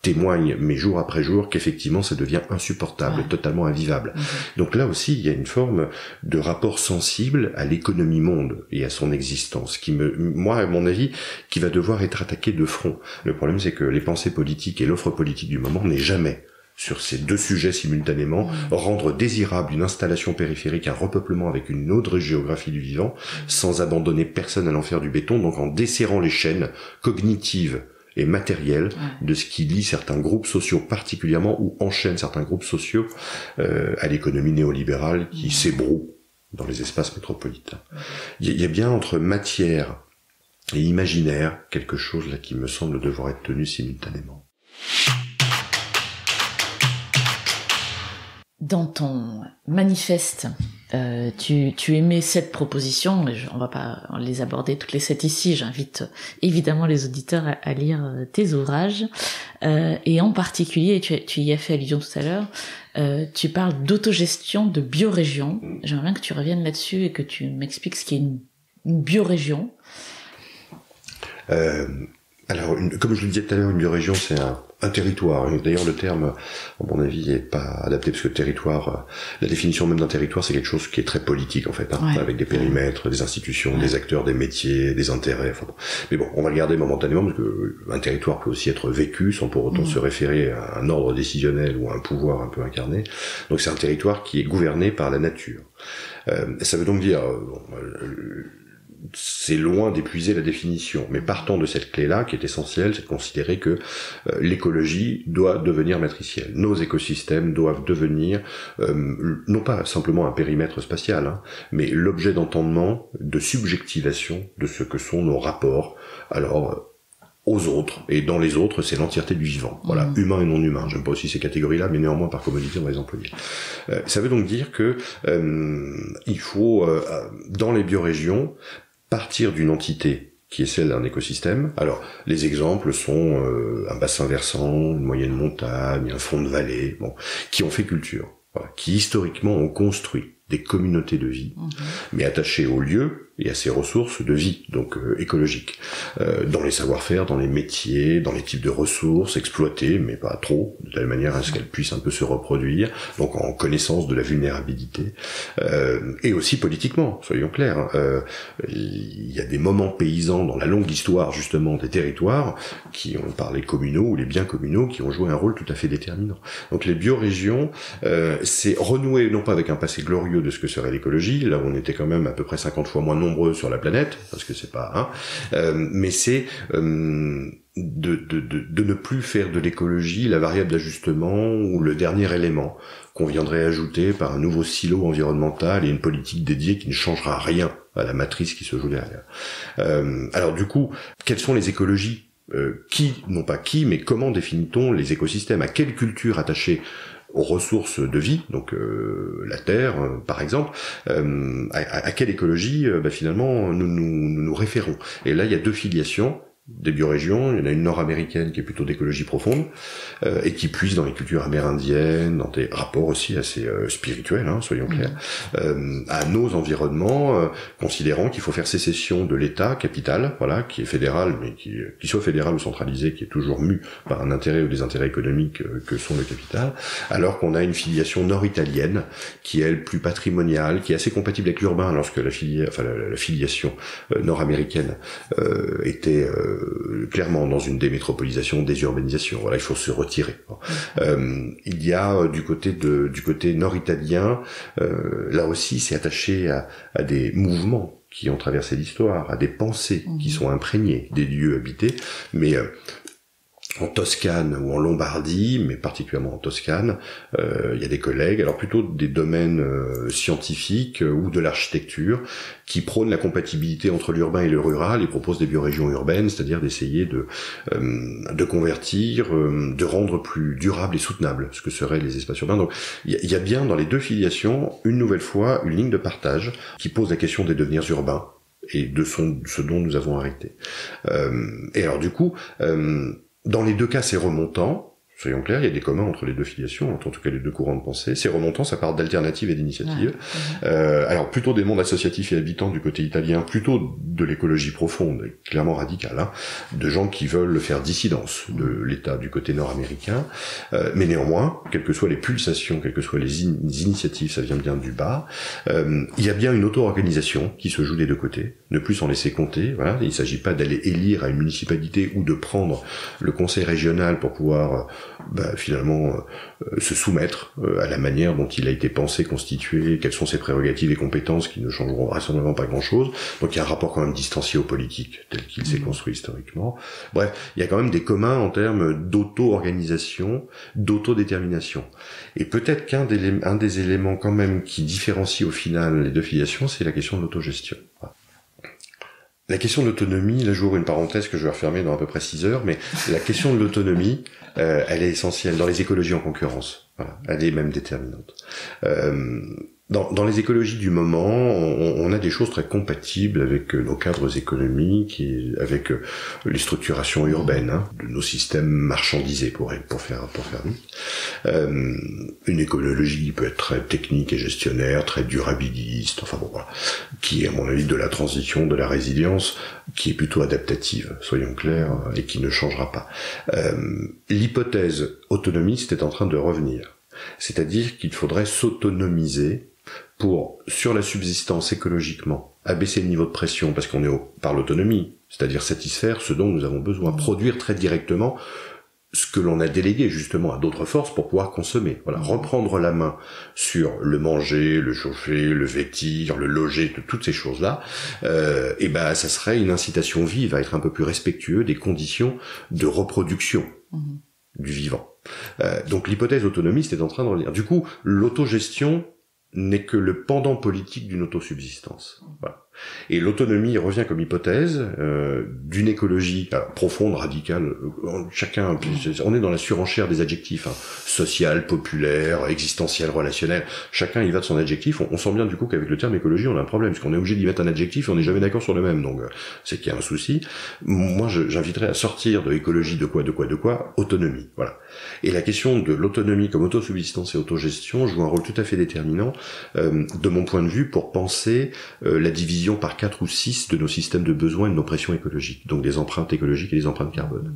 témoignent, mais jour après jour, qu'effectivement ça devient insupportable, totalement invivable. Donc là aussi, il y a une forme de rapport sensible à l'économie monde et à son existence, qui moi, à mon avis, qui va devoir être attaqué de front. Le problème, c'est que les pensées politiques et l'offre politique du moment n'est jamais sur ces deux sujets simultanément, rendre désirable une installation périphérique, un repeuplement avec une autre géographie du vivant, sans abandonner personne à l'enfer du béton, donc en desserrant les chaînes cognitives et matériel de ce qui lie certains groupes sociaux particulièrement, ou enchaîne certains groupes sociaux à l'économie néolibérale qui s'ébroue dans les espaces métropolitains. Il y a bien entre matière et imaginaire quelque chose là qui me semble devoir être tenu simultanément. Dans ton manifeste, tu émets 7 propositions, et on va pas les aborder toutes les 7 ici, j'invite évidemment les auditeurs à lire tes ouvrages, et en particulier, tu y as fait allusion tout à l'heure, tu parles d'autogestion de biorégion. J'aimerais bien que tu reviennes là-dessus et que tu m'expliques ce qu'est une biorégion. Alors, comme je le disais tout à l'heure, une biorégion, c'est un territoire. D'ailleurs, le terme, à mon avis, est pas adapté, parce que territoire, la définition même d'un territoire, c'est quelque chose qui est très politique, en fait, avec des périmètres, des institutions, des acteurs, des métiers, des intérêts. Enfin, bon. Mais bon, on va le garder momentanément, parce que un territoire peut aussi être vécu, sans pour autant se référer à un ordre décisionnel ou à un pouvoir un peu incarné. Donc, c'est un territoire qui est gouverné par la nature. Ça veut donc dire, c'est loin d'épuiser la définition, mais partant de cette clé-là, qui est essentielle, c'est de considérer que l'écologie doit devenir matricielle. Nos écosystèmes doivent devenir, non pas simplement un périmètre spatial, mais l'objet d'entendement, de subjectivation de ce que sont nos rapports, alors aux autres, et dans les autres, c'est l'entièreté du vivant. Voilà, humain et non humain. J'aime pas aussi ces catégories-là, mais néanmoins, par commodité, on va les employer. Ça veut donc dire que il faut, dans les biorégions, partir d'une entité qui est celle d'un écosystème. Alors, les exemples sont un bassin versant, une moyenne montagne, un front de vallée, qui ont fait culture, voilà, qui historiquement ont construit des communautés de vie, mais attachées au lieu et à ses ressources de vie, donc écologiques, dans les savoir-faire, dans les métiers, dans les types de ressources exploitées, mais pas trop, de telle manière à ce qu'elles puissent un peu se reproduire, donc en connaissance de la vulnérabilité, et aussi politiquement, soyons clairs. Il y a des moments paysans dans la longue histoire justement des territoires qui ont parlé communaux ou les biens communaux qui ont joué un rôle tout à fait déterminant. Donc les biorégions, c'est renouer non pas avec un passé glorieux de ce que serait l'écologie, là où on était quand même à peu près 50 fois moins nombreux sur la planète, parce que c'est pas mais c'est de ne plus faire de l'écologie la variable d'ajustement ou le dernier élément qu'on viendrait ajouter par un nouveau silo environnemental et une politique dédiée qui ne changera rien à la matrice qui se joue derrière. Alors du coup, quelles sont les écologies non pas qui, mais comment définit-on les écosystèmes? À quelle culture attachée aux ressources de vie, donc la terre par exemple, à quelle écologie finalement nous référons. Et là il y a deux filiations des biorégions. Il y en a une nord-américaine qui est plutôt d'écologie profonde et qui puise dans les cultures amérindiennes, dans des rapports aussi assez spirituels, soyons clairs, à nos environnements, considérant qu'il faut faire sécession de l'État capital, voilà, qui est fédéral, mais qui soit fédéral ou centralisé, qui est toujours mu par un intérêt ou des intérêts économiques que sont le capital, alors qu'on a une filiation nord-italienne qui est elle plus patrimoniale, qui est assez compatible avec l'urbain, lorsque la filiation nord-américaine était clairement dans une démétropolisation, désurbanisation. Voilà, il faut se retirer. Il y a du côté nord-italien, là aussi, c'est attaché à des mouvements qui ont traversé l'histoire, à des pensées qui sont imprégnées des lieux habités, mais en Toscane ou en Lombardie, mais particulièrement en Toscane, il y a des collègues, alors plutôt des domaines scientifiques ou de l'architecture, qui prônent la compatibilité entre l'urbain et le rural et proposent des biorégions urbaines, c'est-à-dire d'essayer de convertir, de rendre plus durable et soutenable ce que seraient les espaces urbains. Donc il y a bien dans les deux filiations, une nouvelle fois, une ligne de partage qui pose la question des devenirs urbains et de ce dont nous avons arrêté. Et alors du coup, dans les deux cas, c'est remontant. Soyons clairs, il y a des communs entre les deux filiations, entre en tout cas les deux courants de pensée. C'est remontant, ça part d'alternatives et d'initiatives. Alors plutôt des mondes associatifs et habitants du côté italien, plutôt de l'écologie profonde, clairement radicale, de gens qui veulent faire dissidence de l'État du côté nord-américain. Mais néanmoins, quelles que soient les pulsations, quelles que soient les initiatives, ça vient bien du bas. Il y a bien une auto-organisation qui se joue des deux côtés, ne plus s'en laisser compter. Voilà, il ne s'agit pas d'aller élire à une municipalité ou de prendre le conseil régional pour pouvoir finalement se soumettre à la manière dont il a été pensé, constitué, quelles sont ses prérogatives et compétences qui ne changeront vraisemblablement pas grand-chose. Donc il y a un rapport quand même distancié aux politiques tel qu'il s'est construit historiquement. Bref, il y a quand même des communs en termes d'auto-organisation, d'autodétermination. Et peut-être qu'un des éléments quand même qui différencie au final les deux filiations, c'est la question de l'autogestion. Voilà. La question de l'autonomie, là j'ouvre une parenthèse que je vais refermer dans à peu près 6 heures, mais la question de l'autonomie, elle est essentielle dans les écologies en concurrence. Voilà, elle est même déterminante. Dans les écologies du moment, on a des choses très compatibles avec nos cadres économiques et avec les structurations urbaines de nos systèmes marchandisés pour faire vite. Une écologie peut être très technique et gestionnaire, très durabiliste, enfin bon, voilà, qui est à mon avis de la transition, de la résilience, qui est plutôt adaptative, soyons clairs, et qui ne changera pas. L'hypothèse autonomiste est en train de revenir. C'est-à-dire qu'il faudrait s'autonomiser pour, sur la subsistance écologiquement, abaisser le niveau de pression, parce qu'on est par l'autonomie, c'est-à-dire satisfaire ce dont nous avons besoin, produire très directement ce que l'on a délégué justement à d'autres forces pour pouvoir consommer. Voilà, reprendre la main sur le manger, le chauffer, le vêtir, le loger, toutes ces choses-là, ça serait une incitation vive à être un peu plus respectueux des conditions de reproduction du vivant. Donc l'hypothèse autonomiste est en train de revenir. Du coup, l'autogestion n'est que le pendant politique d'une autosubsistance. Voilà. Et l'autonomie revient comme hypothèse d'une écologie profonde, radicale. Chacun, on est dans la surenchère des adjectifs, social, populaire, existentiel, relationnel. Chacun y va de son adjectif. On sent bien du coup qu'avec le terme écologie, on a un problème, parce qu'on est obligé d'y mettre un adjectif et on n'est jamais d'accord sur le même. Donc c'est qu'il y a un souci. Moi, j'inviterais à sortir de écologie de quoi, autonomie. Voilà. Et la question de l'autonomie comme autosubsistance et autogestion joue un rôle tout à fait déterminant, de mon point de vue, pour penser la division division par 4 ou 6 de nos systèmes de besoins et de nos pressions écologiques, donc des empreintes écologiques et des empreintes carbone.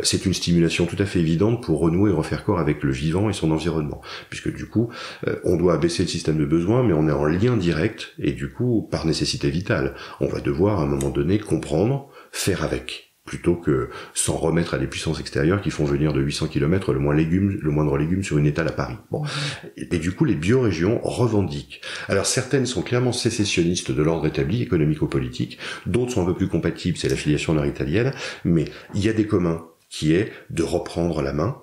C'est une stimulation tout à fait évidente pour renouer et refaire corps avec le vivant et son environnement, puisque du coup, on doit abaisser le système de besoins, mais on est en lien direct, et du coup, par nécessité vitale, on va devoir à un moment donné comprendre, faire avec, plutôt que s'en remettre à des puissances extérieures qui font venir de 800 km le moindre légume sur une étale à Paris. Bon. Et du coup, les biorégions revendiquent. Alors certaines sont clairement sécessionnistes de l'ordre établi, économico-politique, d'autres sont un peu plus compatibles, c'est l'affiliation nord-italienne, mais il y a des communs qui est de reprendre la main,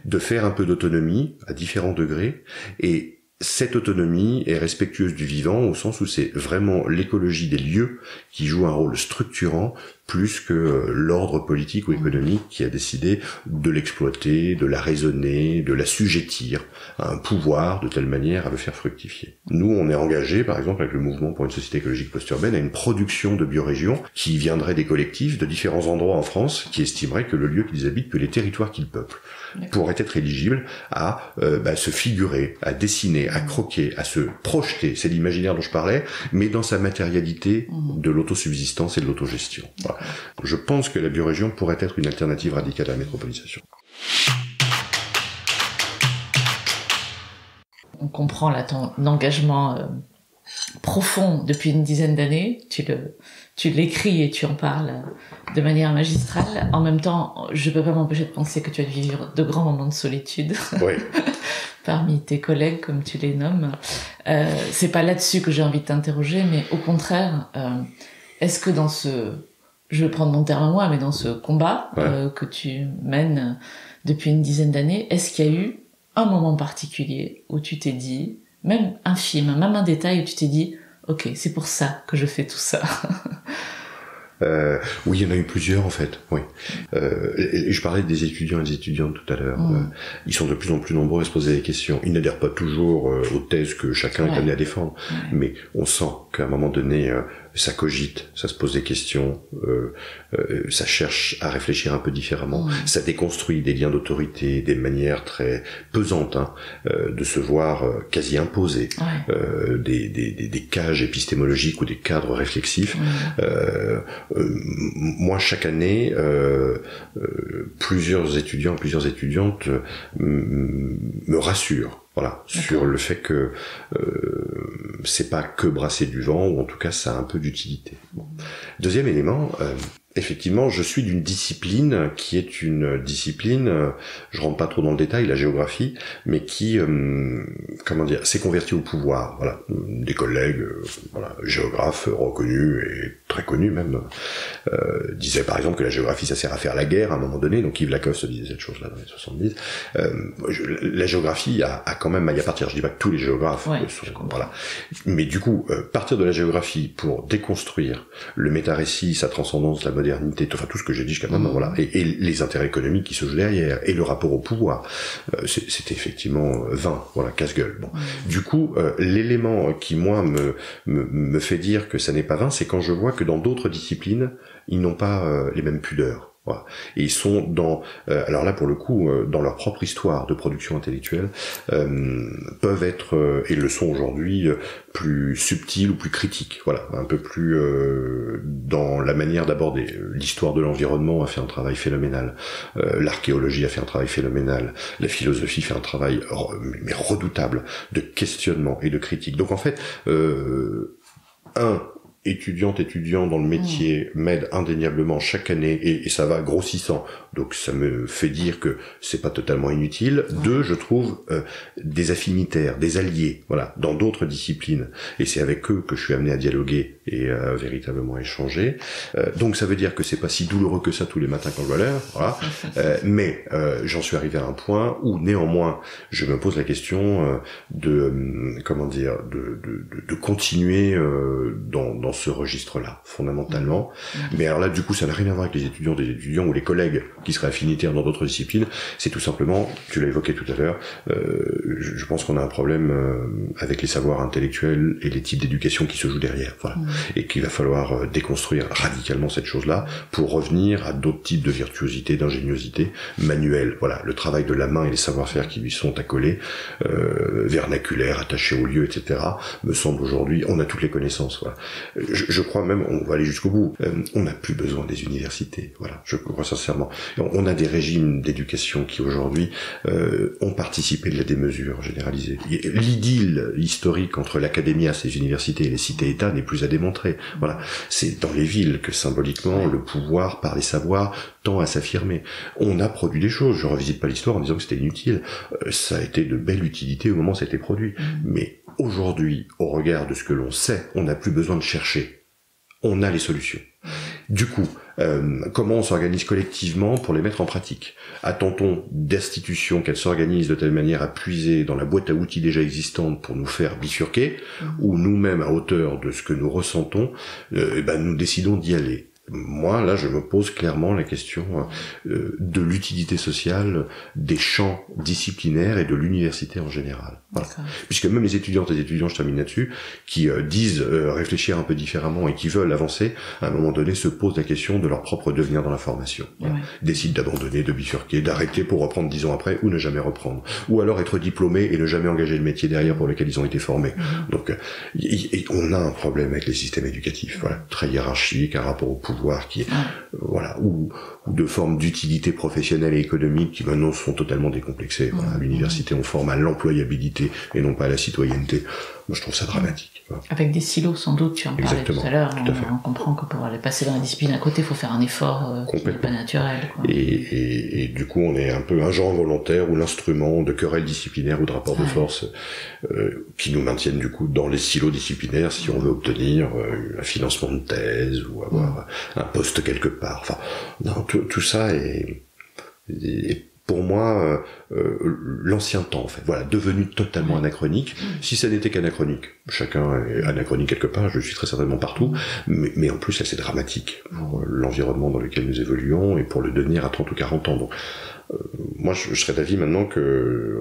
de faire un peu d'autonomie à différents degrés, et cette autonomie est respectueuse du vivant au sens où c'est vraiment l'écologie des lieux qui joue un rôle structurant plus que l'ordre politique ou économique qui a décidé de l'exploiter, de la raisonner, de la sujettir à un pouvoir de telle manière à le faire fructifier. Nous, on est engagés, par exemple, avec le mouvement pour une société écologique post-urbaine, à une production de biorégions qui viendrait des collectifs de différents endroits en France qui estimeraient que le lieu qu'ils habitent, que les territoires qu'ils peuplent, pourraient être éligibles à se figurer, à dessiner, à croquer, à se projeter. C'est l'imaginaire dont je parlais, mais dans sa matérialité de l'autosubsistance et de l'autogestion. Voilà. Je pense que la biorégion pourrait être une alternative radicale à la métropolisation. On comprend là ton engagement profond depuis une dizaine d'années. Tu l'écris et tu en parles de manière magistrale. En même temps, je peux pas m'empêcher de penser que tu as dû vivre de grands moments de solitude. Oui. Parmi tes collègues, comme tu les nommes. C'est pas là-dessus que j'ai envie de t'interroger, mais au contraire, est-ce que dans ce, je vais prendre mon terme à moi, mais dans ce combat que tu mènes depuis une dizaine d'années, est-ce qu'il y a eu un moment particulier où tu t'es dit, même infime, même un détail où tu t'es dit, ok, c'est pour ça que je fais tout ça? Oui, il y en a eu plusieurs en fait. Oui. Je parlais des étudiants et des étudiantes tout à l'heure. Ils sont de plus en plus nombreux à se poser des questions. Ils n'adhèrent pas toujours aux thèses que chacun est amené à défendre, mais on sent qu'à un moment donné, ça cogite, ça se pose des questions, ça cherche à réfléchir un peu différemment, ça déconstruit des liens d'autorité, des manières très pesantes de se voir quasi imposer des cages épistémologiques ou des cadres réflexifs. Moi, chaque année, plusieurs étudiants, plusieurs étudiantes me rassurent. Voilà, sur le fait que c'est pas que brasser du vent, ou en tout cas ça a un peu d'utilité. Bon. Deuxième élément, effectivement, je suis d'une discipline qui est une discipline, je rentre pas trop dans le détail, la géographie, mais qui, s'est convertie au pouvoir. Voilà, des collègues, géographes reconnus et très connus même, disaient par exemple que la géographie ça sert à faire la guerre à un moment donné. Donc Yves Lacoste disait cette chose-là dans les 70. La géographie a quand même maille à partir. Je dis pas que tous les géographes voilà, mais du coup, partir de la géographie pour déconstruire le méta-récit, sa transcendance, la modernité, enfin tout ce que j'ai dit jusqu'à maintenant, voilà, et les intérêts économiques qui se jouent derrière, et le rapport au pouvoir, c'était effectivement vain, voilà, casse-gueule. Bon. Du coup, l'élément qui moi me fait dire que ça n'est pas vain, c'est quand je vois que dans d'autres disciplines, ils n'ont pas les mêmes pudeurs. Voilà. Et ils sont dans, alors là pour le coup, dans leur propre histoire de production intellectuelle, peuvent être, et le sont aujourd'hui, plus subtils ou plus critiques. Voilà, un peu plus dans la manière d'aborder. L'histoire de l'environnement a fait un travail phénoménal. L'archéologie a fait un travail phénoménal. La philosophie fait un travail mais redoutable de questionnement et de critique. Donc en fait, étudiants dans le métier m'aident indéniablement chaque année et ça va grossissant. Donc ça me fait dire que c'est pas totalement inutile. Deux, je trouve des affinitaires, des alliés, voilà, dans d'autres disciplines. Et c'est avec eux que je suis amené à dialoguer et à véritablement échanger. Donc ça veut dire que c'est pas si douloureux que ça tous les matins quand je vois l'heure, voilà. Mais j'en suis arrivé à un point où néanmoins je me pose la question de continuer dans ce registre-là, fondamentalement. Mais alors là, du coup, ça n'a rien à voir avec les étudiants ou les collègues qui seraient affinitaires dans d'autres disciplines. C'est tout simplement, tu l'as évoqué tout à l'heure, je pense qu'on a un problème avec les savoirs intellectuels et les types d'éducation qui se jouent derrière. Voilà. et qu'il va falloir déconstruire radicalement cette chose-là pour revenir à d'autres types de virtuosité, d'ingéniosité manuelle. Voilà, le travail de la main et les savoir-faire qui lui sont accolés, vernaculaires, attachés au lieu, etc., me semble aujourd'hui, on a toutes les connaissances. Voilà. Je crois même, on va aller jusqu'au bout, on n'a plus besoin des universités. Voilà, je crois sincèrement. On a des régimes d'éducation qui aujourd'hui ont participé de la démesure généralisée. L'idylle historique entre l'académie, ses universités et les cités-États n'est plus à démontrer. Voilà, c'est dans les villes que symboliquement le pouvoir par les savoirs tend à s'affirmer. On a produit des choses. Je revisite pas l'histoire en disant que c'était inutile. Ça a été de belle utilité au moment où ça a été produit. Mais aujourd'hui, au regard de ce que l'on sait, on n'a plus besoin de chercher. On a les solutions. Du coup, comment on s'organise collectivement pour les mettre en pratique? Attend-on d'institutions qu'elles s'organisent de telle manière à puiser dans la boîte à outils déjà existante pour nous faire bifurquer, ou nous-mêmes, à hauteur de ce que nous ressentons, nous décidons d'y aller? Moi, là, je me pose clairement la question de l'utilité sociale des champs disciplinaires et de l'université en général. Voilà. Puisque même les étudiantes et les étudiants, je termine là-dessus, qui disent réfléchir un peu différemment et qui veulent avancer, à un moment donné, se posent la question de leur propre devenir dans la formation. Voilà. Décident d'abandonner, de bifurquer, d'arrêter pour reprendre 10 ans après, ou ne jamais reprendre. Ou alors être diplômé et ne jamais engager le métier derrière pour lequel ils ont été formés. Donc, on a un problème avec les systèmes éducatifs, voilà, très hiérarchique, un rapport au pouvoir qui est, voilà, ou de formes d'utilité professionnelle et économique qui maintenant sont totalement décomplexées. Voilà, à l'université, on forme à l'employabilité et non pas à la citoyenneté. Moi, je trouve ça dramatique. Voilà. Avec des silos, sans doute, tu en parlais tout à l'heure. On comprend que pour aller passer dans la discipline à côté, il faut faire un effort qui n'est pas naturel. Quoi. Et du coup, on est un peu un genre volontaire ou l'instrument de querelles disciplinaires ou de rapports de force qui nous maintiennent du coup dans les silos disciplinaires si on veut obtenir un financement de thèse ou avoir un poste quelque part. Enfin, non, tout ça est pour moi l'ancien temps, en fait. Voilà, devenu totalement anachronique. Si ça n'était qu'anachronique, chacun est anachronique quelque part, je suis très certainement partout, mais en plus là c'est dramatique pour l'environnement dans lequel nous évoluons et pour le devenir à 30 ou 40 ans. Donc moi je serais d'avis maintenant que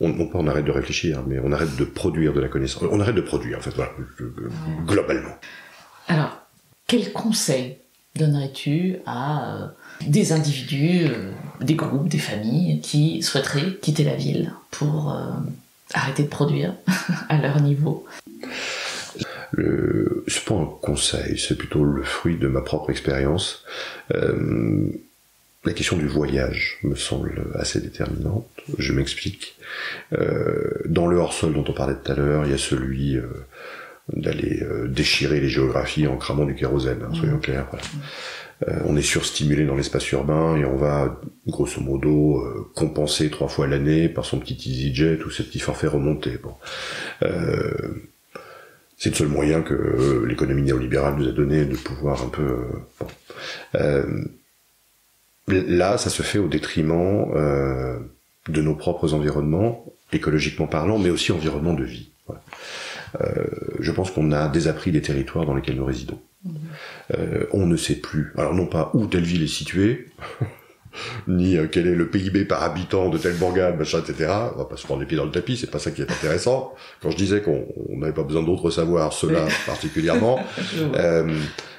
non pas on arrête de réfléchir, mais on arrête de produire de la connaissance. On arrête de produire, en fait, voilà, globalement. Alors, quel conseil donnerais-tu à des individus, des groupes, des familles qui souhaiteraient quitter la ville pour arrêter de produire à leur niveau? C'est pas un conseil, c'est plutôt le fruit de ma propre expérience. La question du voyage me semble assez déterminante. Je m'explique. Dans le hors-sol dont on parlait tout à l'heure, il y a celui d'aller déchirer les géographies en cramant du kérosène, soyons clairs. Voilà. On est surstimulé dans l'espace urbain et on va, grosso modo, compenser 3 fois l'année par son petit EasyJet ou ses petits forfaits remontés. Bon. C'est le seul moyen que l'économie néolibérale nous a donné de pouvoir un peu... Là, ça se fait au détriment de nos propres environnements, écologiquement parlant, mais aussi environnement de vie. Voilà. Je pense qu'on a désappris les territoires dans lesquels nous résidons. On ne sait plus, alors non pas où telle ville est située, ni quel est le PIB par habitant de telle bourgade, machin, etc. On va pas se prendre les pieds dans le tapis, c'est pas ça qui est intéressant. Quand je disais qu'on n'avait pas besoin d'autres savoirs, ceux-là particulièrement,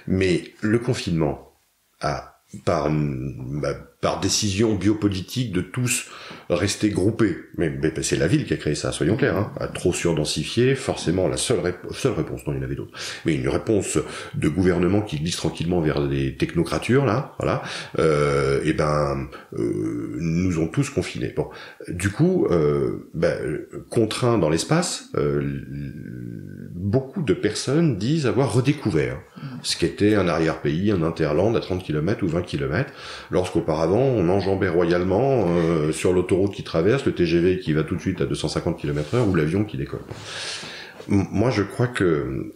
mais le confinement a, par décision biopolitique de tous rester groupés. Mais c'est la ville qui a créé ça, soyons clairs. Hein. À trop surdensifier, forcément, la seule réponse, non, il y en avait d'autres, mais une réponse de gouvernement qui glisse tranquillement vers les technocratures, là, voilà, nous ont tous confinés. Bon, du coup, contraints dans l'espace, beaucoup de personnes disent avoir redécouvert ce qu'était un arrière-pays, un interland à 30 km ou 20 km, lorsqu'auparavant on enjambait royalement sur l'autoroute qui traverse, le TGV qui va tout de suite à 250 km/h ou l'avion qui décolle. Moi je crois que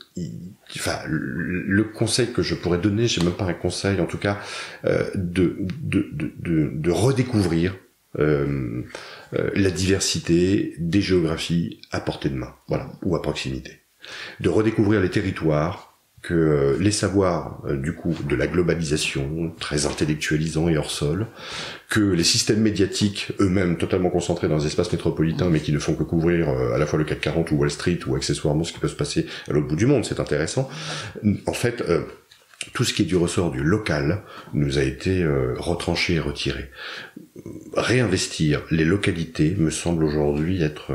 le conseil que je pourrais donner, c'est même pas un conseil, en tout cas de redécouvrir la diversité des géographies à portée de main, voilà, ou à proximité. De redécouvrir les territoires que les savoirs, du coup, de la globalisation, très intellectualisants et hors sol, que les systèmes médiatiques, eux-mêmes totalement concentrés dans les espaces métropolitains, mais qui ne font que couvrir à la fois le CAC 40 ou Wall Street, ou accessoirement ce qui peut se passer à l'autre bout du monde, c'est intéressant. En fait, tout ce qui est du ressort du local nous a été retranché et retiré. Réinvestir les localités me semble aujourd'hui être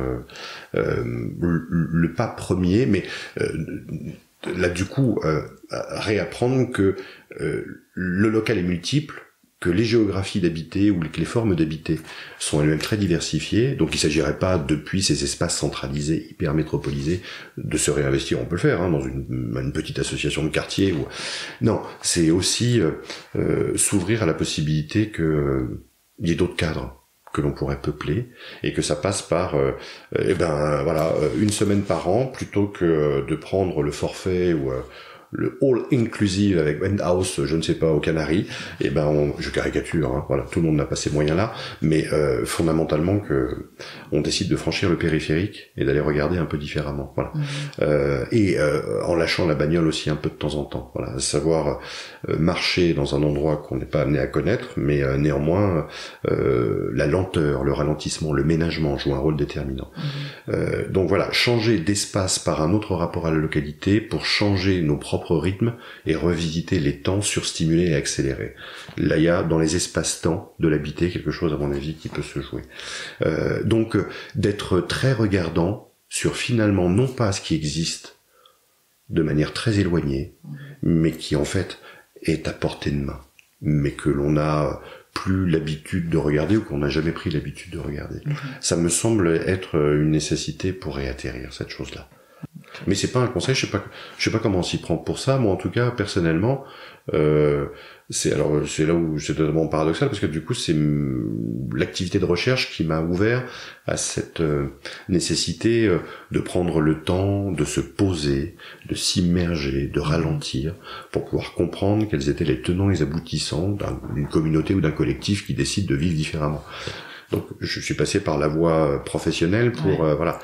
le pas premier, mais là du coup réapprendre que le local est multiple, que les géographies d'habiter ou que les formes d'habiter sont elles-mêmes très diversifiées, donc il ne s'agirait pas, depuis ces espaces centralisés, hyper métropolisés, de se réinvestir, on peut le faire, dans une petite association de quartier. Non, c'est aussi s'ouvrir à la possibilité qu'il y ait d'autres cadres que l'on pourrait peupler, et que ça passe par une semaine par an, plutôt que de prendre le forfait ou le all inclusive avec Penthouse, je ne sais pas, aux Canaries, je caricature, voilà, tout le monde n'a pas ces moyens-là, mais fondamentalement que on décide de franchir le périphérique et d'aller regarder un peu différemment, voilà. En lâchant la bagnole aussi un peu de temps en temps, voilà, savoir marcher dans un endroit qu'on n'est pas amené à connaître, mais néanmoins la lenteur, le ralentissement, le ménagement jouent un rôle déterminant. Donc voilà, changer d'espace par un autre rapport à la localité pour changer nos propres rythme et revisiter les temps, surstimulés et accélérés. Là, il y a dans les espaces-temps de l'habiter quelque chose, à mon avis, qui peut se jouer. Donc, d'être très regardant sur finalement non pas ce qui existe de manière très éloignée, mais qui en fait est à portée de main, mais que l'on a plus l'habitude de regarder ou qu'on n'a jamais pris l'habitude de regarder. Ça me semble être une nécessité pour réatterrir cette chose-là. Mais c'est pas un conseil, je sais pas comment on s'y prend pour ça. Moi, en tout cas, personnellement, c'est là où c'est totalement paradoxal, parce que du coup, c'est l'activité de recherche qui m'a ouvert à cette nécessité de prendre le temps, de se poser, de s'immerger, de ralentir, pour pouvoir comprendre quels étaient les tenants et les aboutissants d'une communauté ou d'un collectif qui décide de vivre différemment. Donc, je suis passé par la voie professionnelle pour voilà.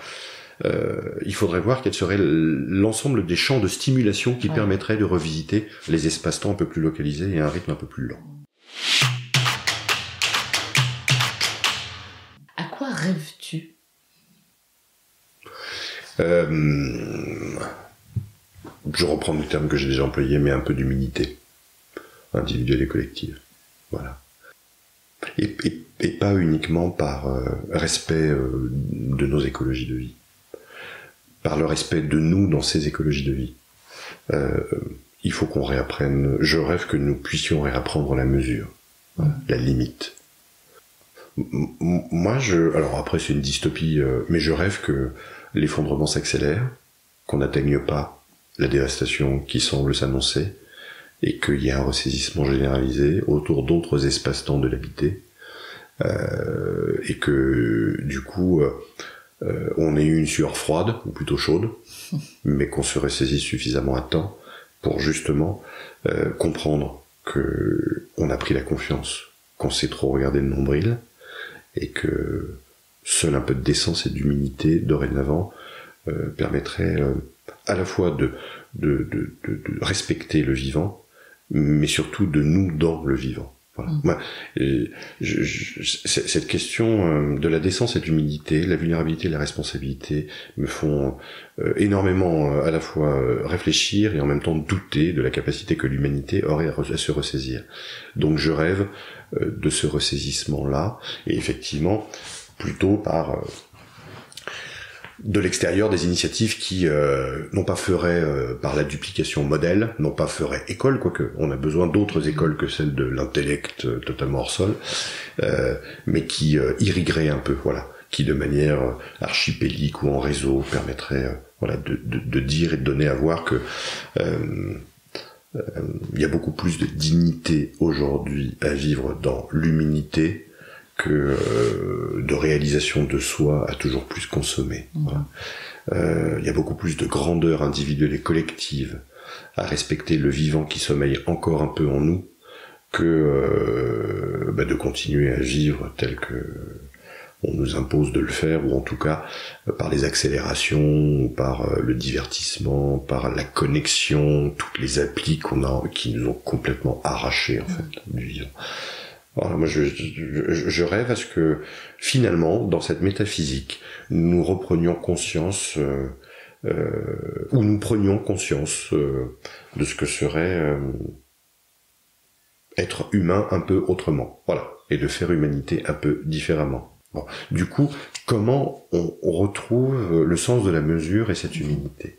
Il faudrait voir quel serait l'ensemble des champs de stimulation qui permettraient de revisiter les espaces-temps un peu plus localisés et un rythme un peu plus lent. À quoi rêves-tu ? Je reprends le terme que j'ai déjà employé, mais un peu d'humanité individuelle et collective. Voilà. Et pas uniquement par respect de nos écologies de vie. Par le respect de nous dans ces écologies de vie. Il faut qu'on réapprenne, je rêve que nous puissions réapprendre la mesure, la limite. Moi, alors après c'est une dystopie, mais je rêve que l'effondrement s'accélère, qu'on n'atteigne pas la dévastation qui semble s'annoncer, et qu'il y ait un ressaisissement généralisé autour d'autres espaces-temps de l'habité, et que du coup on ait eu une sueur froide, ou plutôt chaude, mais qu'on se ressaisisse suffisamment à temps pour justement comprendre que on a pris la confiance, qu'on s'est trop regardé le nombril, et que seul un peu de décence et d'humilité dorénavant permettrait à la fois de respecter le vivant, mais surtout de nous dans le vivant. Voilà. Moi, cette question de la décence et de l'humilité, la vulnérabilité et la responsabilité me font énormément à la fois réfléchir et en même temps douter de la capacité que l'humanité aurait à se ressaisir. Donc je rêve de ce ressaisissement-là, et effectivement plutôt par de l'extérieur des initiatives qui non pas feraient par la duplication modèle, non pas feraient école, quoique on a besoin d'autres écoles que celle de l'intellect totalement hors sol, mais qui irrigueraient un peu, voilà, qui de manière archipélique ou en réseau permettrait voilà, de dire et de donner à voir que il y a beaucoup plus de dignité aujourd'hui à vivre dans l'humanité que de réalisation de soi à toujours plus consommer. Voilà. Il y a beaucoup plus de grandeur individuelle et collective à respecter le vivant qui sommeille encore un peu en nous que de continuer à vivre tel que on nous impose de le faire, ou en tout cas par les accélérations, ou par le divertissement, par la connexion, toutes les applis qui nous ont complètement arrachés en fait du vivant. Alors moi je rêve à ce que finalement dans cette métaphysique nous reprenions conscience ou nous prenions conscience de ce que serait être humain un peu autrement, voilà, et de faire humanité un peu différemment. Bon. Du coup, comment on retrouve le sens de la mesure et cette humilité?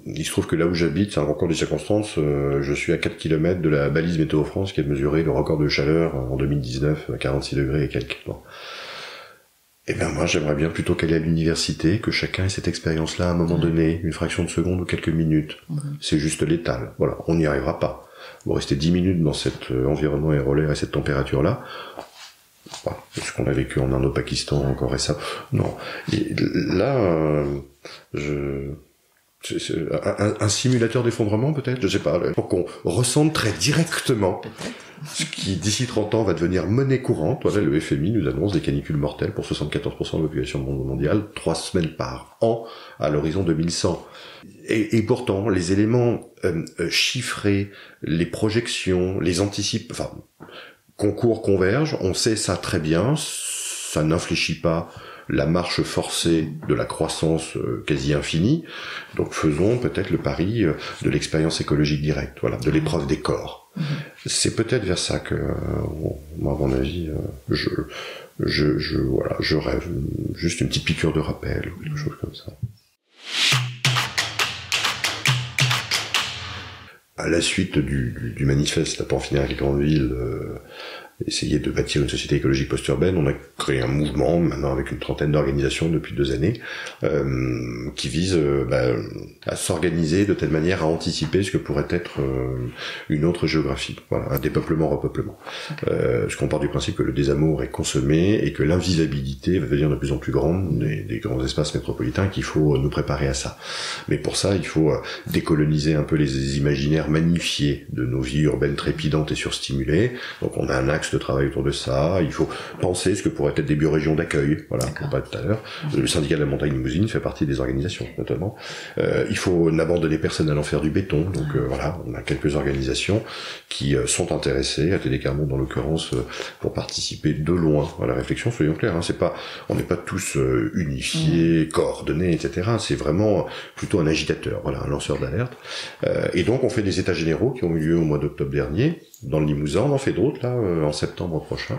Il se trouve que là où j'habite, c'est un record des circonstances, je suis à 4 km de la balise Météo France qui a mesuré le record de chaleur en 2019 à 46 degrés et quelques. Bon. Eh bien moi j'aimerais bien plutôt qu'aller à l'université, que chacun ait cette expérience-là à un moment donné, une fraction de seconde ou quelques minutes. C'est juste létal, voilà, on n'y arrivera pas. Vous restez 10 minutes dans cet environnement aérolaire et cette température-là. Voilà. Ce qu'on a vécu en Inde, au Pakistan, encore récemment. Non. Et là, un simulateur d'effondrement peut-être, je sais pas, pour qu'on ressente très directement ce qui d'ici 30 ans va devenir monnaie courante. Voilà, le FMI nous annonce des canicules mortelles pour 74% de la population mondiale, 3 semaines par an à l'horizon 2100. Et pourtant, les éléments chiffrés, les projections, les anticipes, enfin, concours convergent, on sait ça très bien, ça n'infléchit pas la marche forcée de la croissance quasi infinie, donc faisons peut-être le pari de l'expérience écologique directe, voilà, de l'épreuve des corps. C'est peut-être vers ça que, moi, à mon avis, je rêve, juste une petite piqûre de rappel, ou quelque chose comme ça. À la suite du manifeste là, pour finir avec les grandes villes, essayer de bâtir une société écologique post-urbaine, on a créé un mouvement, maintenant avec une trentaine d'organisations depuis 2 années, qui vise à s'organiser de telle manière à anticiper ce que pourrait être une autre géographie, voilà, un dépeuplement-repeuplement. Parce qu'on part du principe que le désamour est consommé et que l'invivabilité va devenir de plus en plus grande des grands espaces métropolitains, qu'il faut nous préparer à ça. Mais pour ça, il faut décoloniser un peu les imaginaires magnifiés de nos vies urbaines trépidantes et surstimulées. Donc on a un axe de travail autour de ça. Il faut penser ce que pourraient être des biorégions d'accueil, voilà, on parlait tout à l'heure. Le syndicat de la montagne limousine fait partie des organisations, notamment. Il faut n'abandonner personne allant faire du béton, donc voilà, on a quelques organisations qui sont intéressées, ATD Monde dans l'occurrence, pour participer de loin à la réflexion. Soyons clairs, hein, on n'est pas tous unifiés, coordonnés, etc. C'est vraiment plutôt un agitateur, voilà, un lanceur d'alerte. Et donc on fait des états généraux qui ont eu lieu au mois d'octobre dernier, dans le Limousin, on en fait d'autres là en septembre prochain.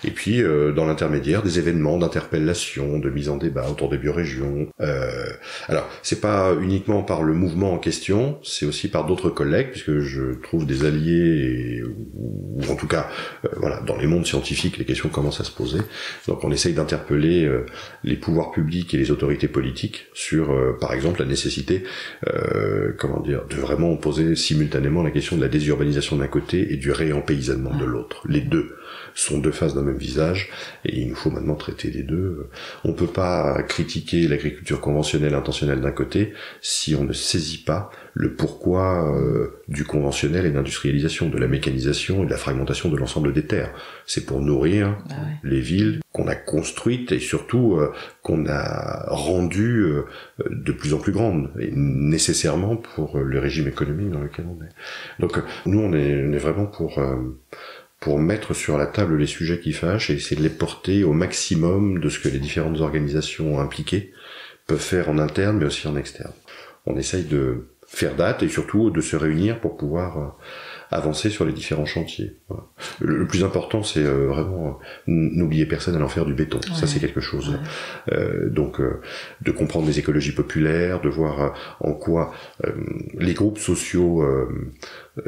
Et puis dans l'intermédiaire, des événements d'interpellation, de mise en débat autour des biorégions. Alors c'est pas uniquement par le mouvement en question, c'est aussi par d'autres collègues, puisque je trouve des alliés, ou en tout cas voilà, dans les mondes scientifiques, les questions commencent à se poser. Donc on essaye d'interpeller les pouvoirs publics et les autorités politiques sur, par exemple, la nécessité, de vraiment poser simultanément la question de la désurbanisation d'un côté et du réempaysannement de l'autre. Les deux sont 2 faces d'un même visage, et il nous faut maintenant traiter les deux. On peut pas critiquer l'agriculture conventionnelle intentionnelle d'un côté si on ne saisit pas le pourquoi du conventionnel et de l'industrialisation, de la mécanisation et de la fragmentation de l'ensemble des terres. C'est pour nourrir les villes qu'on a construites et surtout qu'on a rendues de plus en plus grandes, et nécessairement pour le régime économique dans lequel on est. Donc nous on est vraiment pour mettre sur la table les sujets qui fâchent et essayer de les porter au maximum de ce que les différentes organisations impliquées peuvent faire en interne mais aussi en externe. On essaye de faire date et surtout de se réunir pour pouvoir avancer sur les différents chantiers. Voilà. Le plus important, c'est vraiment n'oublier personne allant faire du béton. Ouais. Ça, c'est quelque chose. Ouais. Donc, de comprendre les écologies populaires, de voir en quoi les groupes sociaux,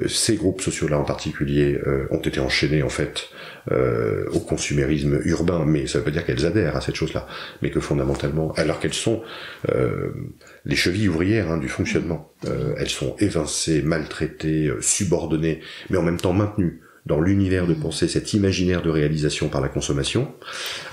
ces groupes sociaux-là en particulier, ont été enchaînés en fait au consumérisme urbain. Mais ça veut pas dire qu'elles adhèrent à cette chose-là, mais que fondamentalement, alors qu'elles sont les chevilles ouvrières du fonctionnement, elles sont évincées, maltraitées, subordonnées, mais en même temps maintenues dans l'univers de pensée, cet imaginaire de réalisation par la consommation,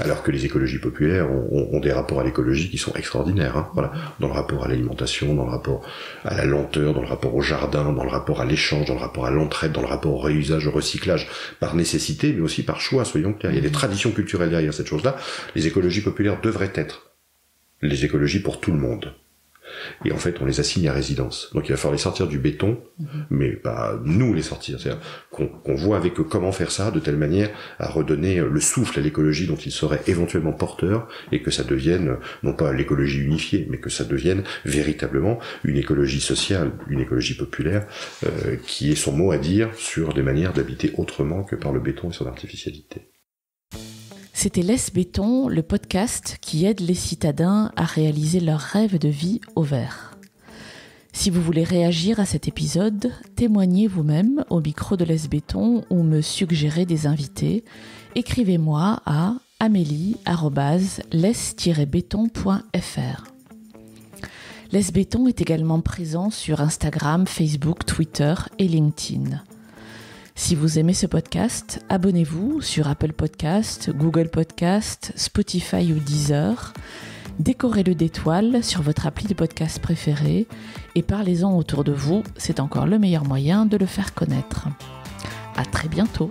alors que les écologies populaires ont des rapports à l'écologie qui sont extraordinaires, hein, voilà, dans le rapport à l'alimentation, dans le rapport à la lenteur, dans le rapport au jardin, dans le rapport à l'échange, dans le rapport à l'entraide, dans le rapport au réusage, au recyclage, par nécessité, mais aussi par choix, soyons clairs. Il y a des traditions culturelles derrière cette chose-là. Les écologies populaires devraient être les écologies pour tout le monde. Et en fait, on les assigne à résidence. Donc il va falloir les sortir du béton, mais pas nous les sortir. C'est-à-dire qu'on voit avec eux comment faire ça, de telle manière à redonner le souffle à l'écologie dont ils seraient éventuellement porteurs, et que ça devienne, non pas l'écologie unifiée, mais que ça devienne véritablement une écologie sociale, une écologie populaire, qui ait son mot à dire sur des manières d'habiter autrement que par le béton et son artificialité. C'était Laisse Béton, le podcast qui aide les citadins à réaliser leurs rêves de vie au vert. Si vous voulez réagir à cet épisode, témoignez vous-même au micro de Laisse Béton ou me suggérez des invités. Écrivez-moi à amélie@laisse-béton.fr. Laisse Béton est également présent sur Instagram, Facebook, Twitter et LinkedIn. Si vous aimez ce podcast, abonnez-vous sur Apple Podcast, Google Podcast, Spotify ou Deezer. Décorez-le d'étoiles sur votre appli de podcast préféré et parlez-en autour de vous, c'est encore le meilleur moyen de le faire connaître. À très bientôt.